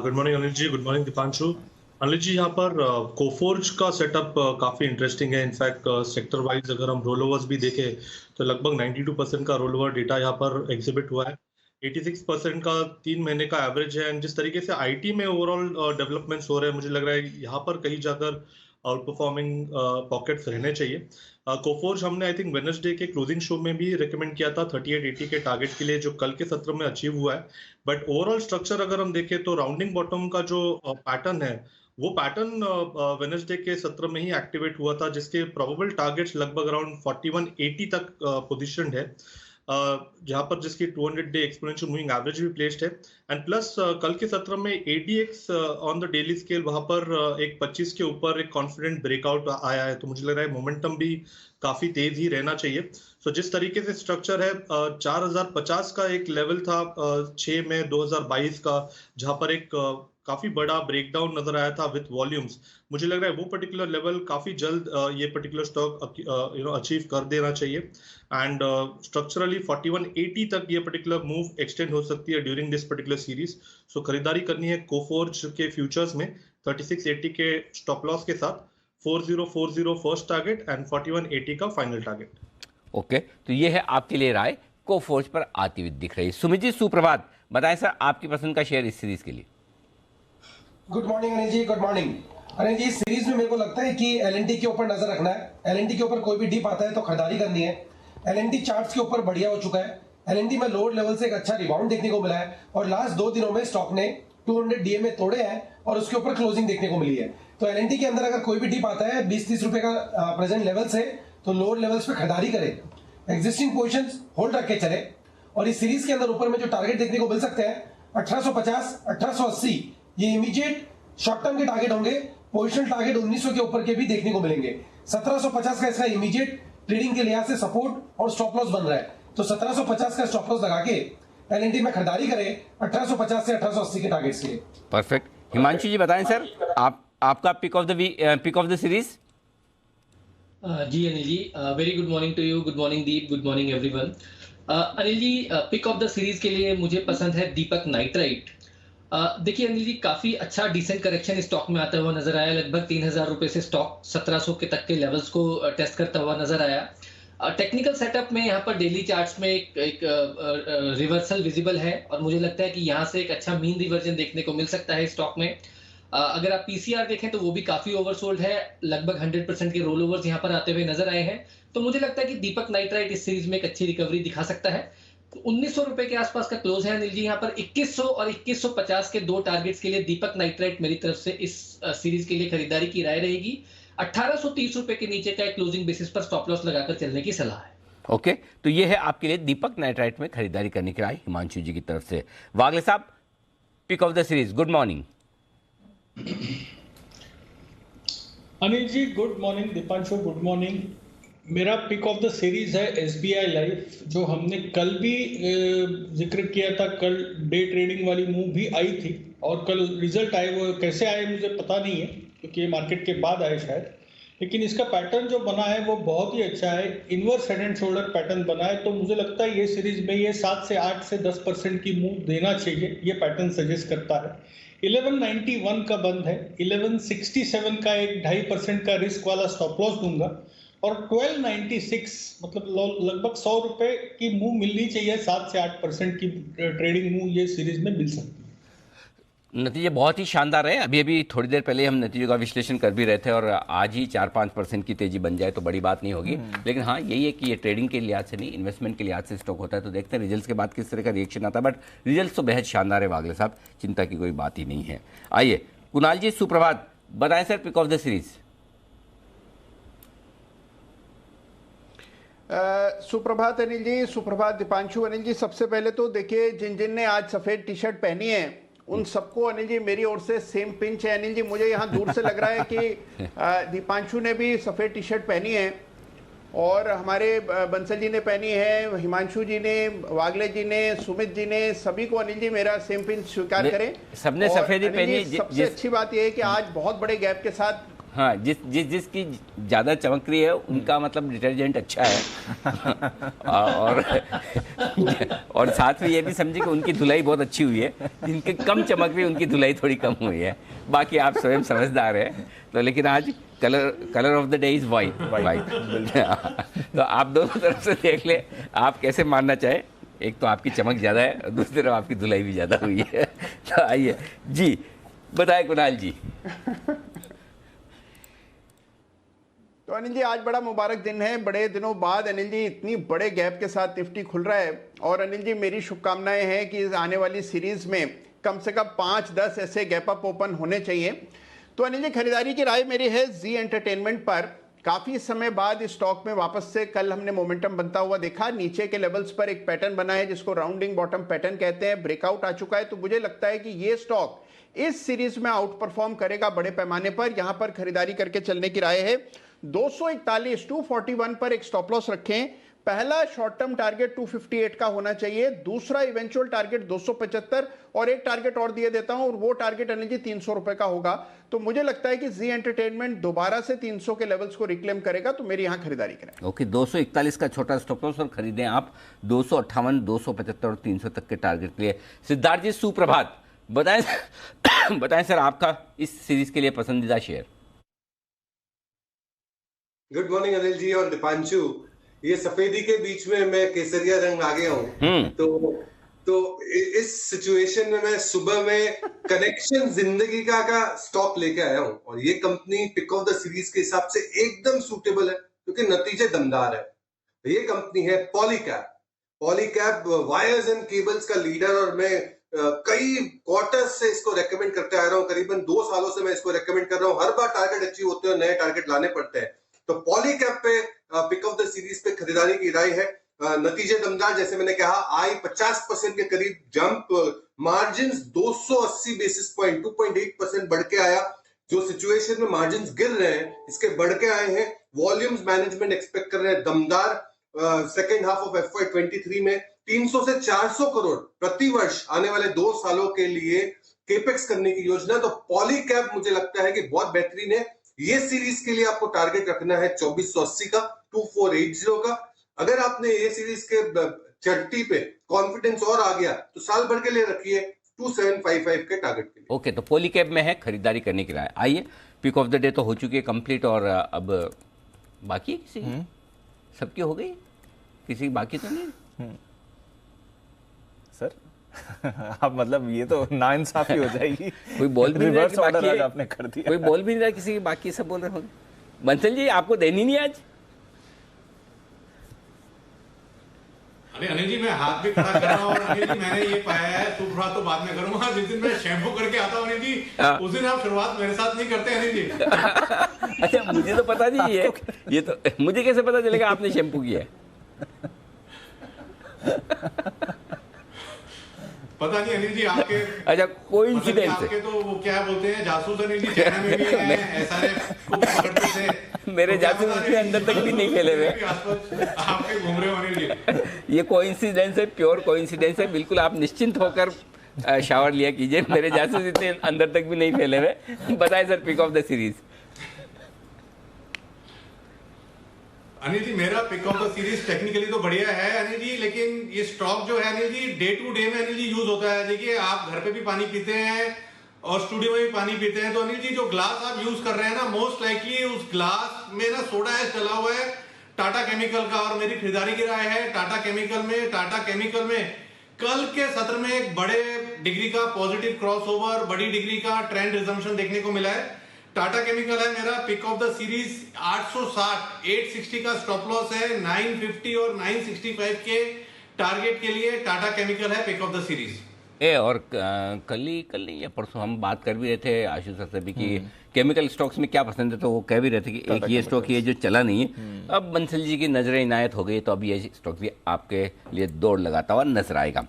S7: Good morning Anil ji, good morning Deepanshu. Anil ji, यहाँ पर कोफोर्ज का सेटअप काफी इंटरेस्टिंग है। इनफैक्ट सेक्टर वाइज अगर हम रोल ओवर्स भी देखें तो लगभग 92% का रोल ओवर डेटा यहाँ पर एग्जिबिट हुआ है। 86% का 3 महीने का एवरेज है। एंड जिस तरीके से आईटी में ओवरऑल डेवलपमेंट्स हो रहे हैं, मुझे लग रहा है यहाँ पर कहीं जाकर आउट परफॉर्मिंग पॉकेट्स रहने चाहिए। कोफोर्ज हमने आई थिंक वेडनेसडे के क्लोजिंग शो में भी रिकमेंड किया था 3880 के टारगेट के लिए, जो कल के सत्र में अचीव हुआ है। बट ओवरऑल स्ट्रक्चर अगर हम देखें तो राउंडिंग बॉटम का जो पैटर्न है, वो पैटर्न वेडनेसडे के सत्र में ही एक्टिवेट हुआ था, जिसके प्रोबेबल टारगेट्स लगभग अराउंड 4180 तक पोजिशंड है, जहां पर जिसकी 200 डे एक्सपोनेंशियल मूविंग एवरेज भी प्लेस्ड है। एंड प्लस कल के सत्र में ADX on the daily scale वहां पर एक 25 के ऊपर एक कॉन्फिडेंट ब्रेकआउट आया है, तो मुझे लग रहा है मोमेंटम भी काफी तेज ही रहना चाहिए। सो जिस तरीके से स्ट्रक्चर है, 4050 का एक लेवल था 6 मई 2022 का, जहां पर एक काफी बड़ा ब्रेकडाउन नजर आया था विद वॉल्यूम्स। मुझे लग रहा है वो पर्टिकुलर लेवल काफी जल्द ये पर्टिकुलर स्टॉक अचीव कर देना चाहिए। एंड स्ट्रक्चरली 4180 तक ये पर्टिकुलर मूव एक्सटेंड हो सकती है ड्यूरिंग दिस पर्टिकुलर सीरीज। सो खरीदारी करनी है कोफोर्ज के फ्यूचर्स में 3680 के स्टॉप लॉस के साथ, 4040 फर्स्ट टारगेट एंड 4180 का फाइनल टारगेट।
S1: ओके, तो ये है आपके लिए राय कोफोर्ज पर आती हुई दिख रही है। सुमित जी सुप्रभात, बताएं सर आपकी पसंद का शेयर इस सीरीज के लिए।
S8: Good morning Anil ji, good morning Anil जी। इस सीरीज में मेरे को लगता है कि एलएनटी के ऊपर नजर रखना है। एलएनटी के ऊपर कोई भी डिप आता है तो खरीदारी करनी है। एलएनटी चार्ट्स के ऊपर बढ़िया हो चुका है। एलएनटी में लोअर लेवल से एक अच्छा रिबाउंड देखने को मिला है, और लास्ट 2 दिनों में स्टॉक ने 200 डीएमए तोड़े हैं और उसके ऊपर क्लोजिंग देखने को मिली है। तो एलएनटी के अंदर अगर कोई भी डिप आता है 20-30 रुपए का प्रेजेंट लेवल से, तो लोअर लेवल्स पे खरीदारी करे, एग्जिस्टिंग पोजीशंस होल्ड रख के चले। और इस सीरीज के अंदर ऊपर में जो टारगेट देखने को मिल सकते हैं 1850, 1880, ये इमीडिएट शॉर्ट टर्म के टारगेट होंगे। पोजिशनल टारगेट 1900 के ऊपर के भी देखने को मिलेंगे। 1750 का इसका इमीडिएट ट्रेडिंग के लिहाज से सपोर्ट और स्टॉप लॉस बन रहा है, तो 1750 का स्टॉप लॉस लगा के एलएनटी में खरीदारी करें 1850 से 1880 के टारगेट्स के लिए।
S1: परफेक्ट। हिमांशु जी बताएं सर, आपका पिक ऑफ द सीरीज।
S9: जी Anil ji, very good morning to you, good morning Deep, good morning everyone. Anil ji, pick of the series के लिए मुझे पसंद है दीपक नाइट्राइट। देखिए अनिल जी, काफी अच्छा डिसेंट करेक्शन स्टॉक में आता हुआ नजर आया। लगभग 3000 रुपए से स्टॉक 1700 के तक के लेवल्स को टेस्ट करता हुआ नजर आया। टेक्निकल सेटअप में यहाँ पर डेली चार्ट्स में एक रिवर्सल विजिबल है, और मुझे लगता है कि यहाँ से एक अच्छा मीन रिवर्जन देखने को मिल सकता है स्टॉक में। अगर आप पीसीआर देखें तो वो भी काफी ओवरसोल्ड है, लगभग 100% के रोल ओवर्स यहाँ पर आते हुए नजर आए हैं। तो मुझे लगता है कि दीपक नाइट्राइट इस सीरीज में एक अच्छी रिकवरी दिखा सकता है। 1900 रुपए के आसपास का क्लोज है अनिल जी। यहाँ पर 2100 और 2150 के 2 टारगेट्स के लिए दीपक नाइट्राइट मेरी तरफ से इस सीरीज के लिए खरीदारी की राय रहेगी। 1830 रुपए के नीचे का क्लोजिंग बेसिस पर स्टॉप लॉस लगाकर चलने की सलाह है।
S1: ओके, तो ये है आपके लिए दीपक नाइट्राइट में खरीदारी करने की राय हिमांशु जी की तरफ से। वागले साहब, pick of the series. Good morning.
S10: Anil ji, good morning. Deepanshu, good morning. मेरा पिक ऑफ द सीरीज है एसबीआई लाइफ, जो हमने कल भी जिक्र किया था। कल डे ट्रेडिंग वाली मूव भी आई थी, और कल रिजल्ट आए, वो कैसे आए मुझे पता नहीं है, क्योंकि ये मार्केट के बाद आए शायद। लेकिन इसका पैटर्न जो बना है वो बहुत ही अच्छा है, inverse head and shoulder pattern बना है। तो मुझे लगता है ये सीरीज में ये 7 से 8 से 10% की मूव देना चाहिए, ये पैटर्न सजेस्ट करता है। 1191 का बंद है, 1167 का एक 2.5% का रिस्क वाला स्टॉप लॉस दूंगा, और 1296 मतलब लगभग 100 रुपए की मूव मिलनी चाहिए। 7 से 8% की ट्रेडिंग मूव ये सीरीज में मिल सकती है।
S1: नतीजे बहुत ही शानदार है। अभी थोड़ी देर पहले हम नतीजों का विश्लेषण कर भी रहे थे, और आज ही 4-5% की तेजी बन जाए तो बड़ी बात नहीं होगी। लेकिन हाँ, यही है कि ये ट्रेडिंग के लिहाज से नहीं, इन्वेस्टमेंट के लिहाज से स्टॉक होता है। तो देखते हैं रिजल्ट्स के बाद किस तरह का रिएक्शन आता है। बट रिजल्ट तो बेहद शानदार है वागले साहब, चिंता की कोई बात ही नहीं है। आइए कुणाल जी सुप्रभात, बताएं sir pick of the series.
S11: सुप्रभात अनिल जी, सुप्रभात दीपांशु। अनिल जी, सबसे पहले तो देखिए जिन जिन ने आज सफेद टी शर्ट पहनी है उन सबको अनिल जी मेरी ओर से सेम पिंच है। अनिल जी, मुझे यहाँ दूर से लग रहा है कि दीपांशु ने भी सफेद टी शर्ट पहनी है और हमारे बंसल जी ने पहनी है, हिमांशु जी ने, वागले जी ने, सुमित जी ने, सभी को अनिल जी मेरा सेम पिंच स्वीकार करें।
S1: सबने सफेद ही पहनी है।
S11: सबसे अच्छी बात यह है कि आज बहुत बड़े गैप के साथ,
S1: हाँ, जिसकी ज्यादा चमक रही है उनका मतलब डिटर्जेंट अच्छा है और साथ में ये भी समझे कि उनकी धुलाई बहुत अच्छी हुई है। जिनके कम चमक रही है उनकी धुलाई थोड़ी कम हुई है। बाकी आप स्वयं समझदार हैं। तो लेकिन आज colour of the day is white. तो आप दोनों तरफ से देख ले, आप कैसे मानना चाहे। एक तो आपकी चमक ज्यादा है और दूसरी तरफ आपकी धुलाई भी ज्यादा हुई है। तो आइए जी, बताए कुणाल जी।
S11: तो अनिल जी, आज बड़ा मुबारक दिन है। बड़े दिनों बाद अनिल जी इतनी बड़े गैप के साथ निफ्टी खुल रहा है और अनिल जी मेरी शुभकामनाएं हैं कि आने वाली सीरीज में कम से कम 5-10 ऐसे गैप अप ओपन होने चाहिए। तो अनिल जी, खरीदारी की राय मेरी है जी एंटरटेनमेंट पर। काफी समय बाद इस स्टॉक में वापस से कल हमने मोमेंटम बनता हुआ देखा। नीचे के लेवल्स पर एक पैटर्न बना है जिसको राउंडिंग बॉटम पैटर्न कहते हैं, ब्रेकआउट आ चुका है। तो मुझे लगता है कि ये स्टॉक इस सीरीज में आउट परफॉर्म करेगा बड़े पैमाने पर। यहां पर खरीदारी करके चलने की राय है। 241 241 पर एक स्टॉप लॉस रखें। पहला शॉर्ट टर्म टारगेट 258 का होना चाहिए, दूसरा इवेंचुअल टारगेट 275 और एक टारगेट और दिए देता हूं और वो टारगेट अनिल जी 300 रुपए का होगा। तो मुझे लगता है कि जी एंटरटेनमेंट दोबारा से 300 के लेवल्स को रिक्लेम करेगा। तो मेरी यहां खरीदारी करें।
S1: ओके, 241 का छोटा स्टॉप लॉस और खरीदें आप 258, 275 और 300 तक के टारगेट के लिए। सिद्धार्थ जी, सुप्रभात। बताएं सर, आपका इस सीरीज के लिए पसंदीदा शेयर।
S12: गुड मॉर्निंग अनिल जी और दीपांशु। ये सफेदी के बीच में मैं केसरिया रंग आ गया हूँ। तो इस सिचुएशन में मैं सुबह में कनेक्शन जिंदगी का स्टॉक लेके आया हूँ और ये company pick of the series के हिसाब से एकदम सूटेबल है क्योंकि नतीजे दमदार है। ये कंपनी है Polycab. Polycab wires and cables का लीडर और मैं कई क्वार्टर्स से इसको रेकमेंड करते आ रहा हूँ। करीबन 2 सालों से मैं इसको रेकमेंड कर रहा हूँ। हर बार टारगेट अचीव होते हैं, नए टारगेट लाने पड़ते हैं। तो पॉलीकैब पे पिक ऑफ द सीरीज पे खरीदारी की राय है। नतीजे दमदार, जैसे मैंने कहा, आई 50% के करीब जंप, मार्जिन्स 280 बेसिस पॉइंट 2.8% बढ़ के आया। जो सिचुएशन में मार्जिन्स गिर रहे हैं इसके बढ़ के आए हैं। वॉल्यूम्स मैनेजमेंट एक्सपेक्ट कर रहे हैं दमदार। सेकेंड हाफ ऑफ FY23 में 300 से 400 करोड़ प्रति वर्ष आने वाले 2 सालों के लिए केपेक्स करने की योजना। तो पॉलीकैब मुझे लगता है कि बहुत बेहतरीन है। ये सीरीज के लिए आपको टारगेट रखना है 2480 का, 2480 का। अगर आपने ये सीरीज के चर्टी पे कॉन्फिडेंस और आ गया तो साल भर के लिए रखिए 2755 के टारगेट के लिए।
S1: ओके, तो पॉलीकैब में है खरीदारी करने की राय। आइए, पिक ऑफ द डे तो हो चुकी है कंप्लीट और अब बाकी किसी सबकी हो गई, किसी की बाकी तो नहीं।
S2: सर अब मतलब ये तो नाइंसाफी हो जाएगी।
S1: कोई बोल भी नहीं
S2: रिवर्स
S1: रहा
S2: ऑर्डर
S1: कि
S2: आज
S1: बाकी
S2: आपने कर दिया।
S1: कोई बोल भी नहीं रहा किसी की बाकी, सब बोल रहे होंगे। बंसल जी, आपको देनी नहीं आज?
S3: अरे अनिल जी, मैं हाथ भी खड़ा कर रहा हूँ और अनिल जी मैंने ये पाया है, सुप्रभात तो बाद में करूंगा। जिस दिन मैं शैम्पू करके आता हूँ अनिल जी, उस दिन आप शुरुआत मेरे साथ नहीं करते अनिल जी।
S1: अच्छा, मुझे तो पता नहीं है। ये तो मुझे कैसे पता चलेगा आपने शैम्पू किया है?
S3: पता नहीं अनिल जी, आपके
S1: अच्छा, कोइंसिडेंस है।
S3: आपके तो वो क्या बोलते हैं, जासूस अनिल जी, चाइना में भी है, SRF को पकड़ते थे।
S1: मेरे जासूस इतने अंदर तक भी नहीं फैले हुए।
S3: आपके घूम रहे हो अनिल जी।
S1: ये कोइंसिडेंस है, प्योर कोइंसिडेंस है। बिल्कुल आप निश्चिंत होकर शावर लिया कीजिए। मेरे जासूस इतने अंदर तक भी नहीं फैले हुए। बताएं sir, pick of the series.
S3: Anil ji, मेरा pick of the series technically तो बढ़िया है अनिल जी, लेकिन ये स्टॉक जो है Anil ji day to day में अनिल जी यूज होता है। देखिए, आप घर पे भी पानी पीते हैं और स्टूडियो में भी पानी पीते हैं, तो अनिल जी जो ग्लास आप यूज कर रहे हैं ना, मोस्ट लाइकली उस ग्लास में ना सोडा ऐश डला हुआ है टाटा केमिकल का। और मेरी खरीदारी की राय है टाटा केमिकल में कल के सत्र में एक बड़े डिग्री का पॉजिटिव क्रॉसओवर, बड़ी डिग्री का ट्रेंड रिजम्पशन देखने को मिला है। टाटा केमिकल है मेरा पिक ऑफ द सीरीज। 860 860 का स्टॉप लॉस है, 950 और 965 के टारगेट के लिए टाटा केमिकल है पिक ऑफ द सीरीज।
S1: और कल नहीं या परसों हम बात कर भी रहे थे आशीष सर भी कि केमिकल स्टॉक्स में क्या पसंद है, तो वो कह भी रहे थे कि एक ये स्टॉक ये जो चला नहीं है अब बंसल जी की नजरें इनायत हो गई तो अब ये स्टॉक भी आपके लिए दौड़ लगाता हुआ नजर आएगा।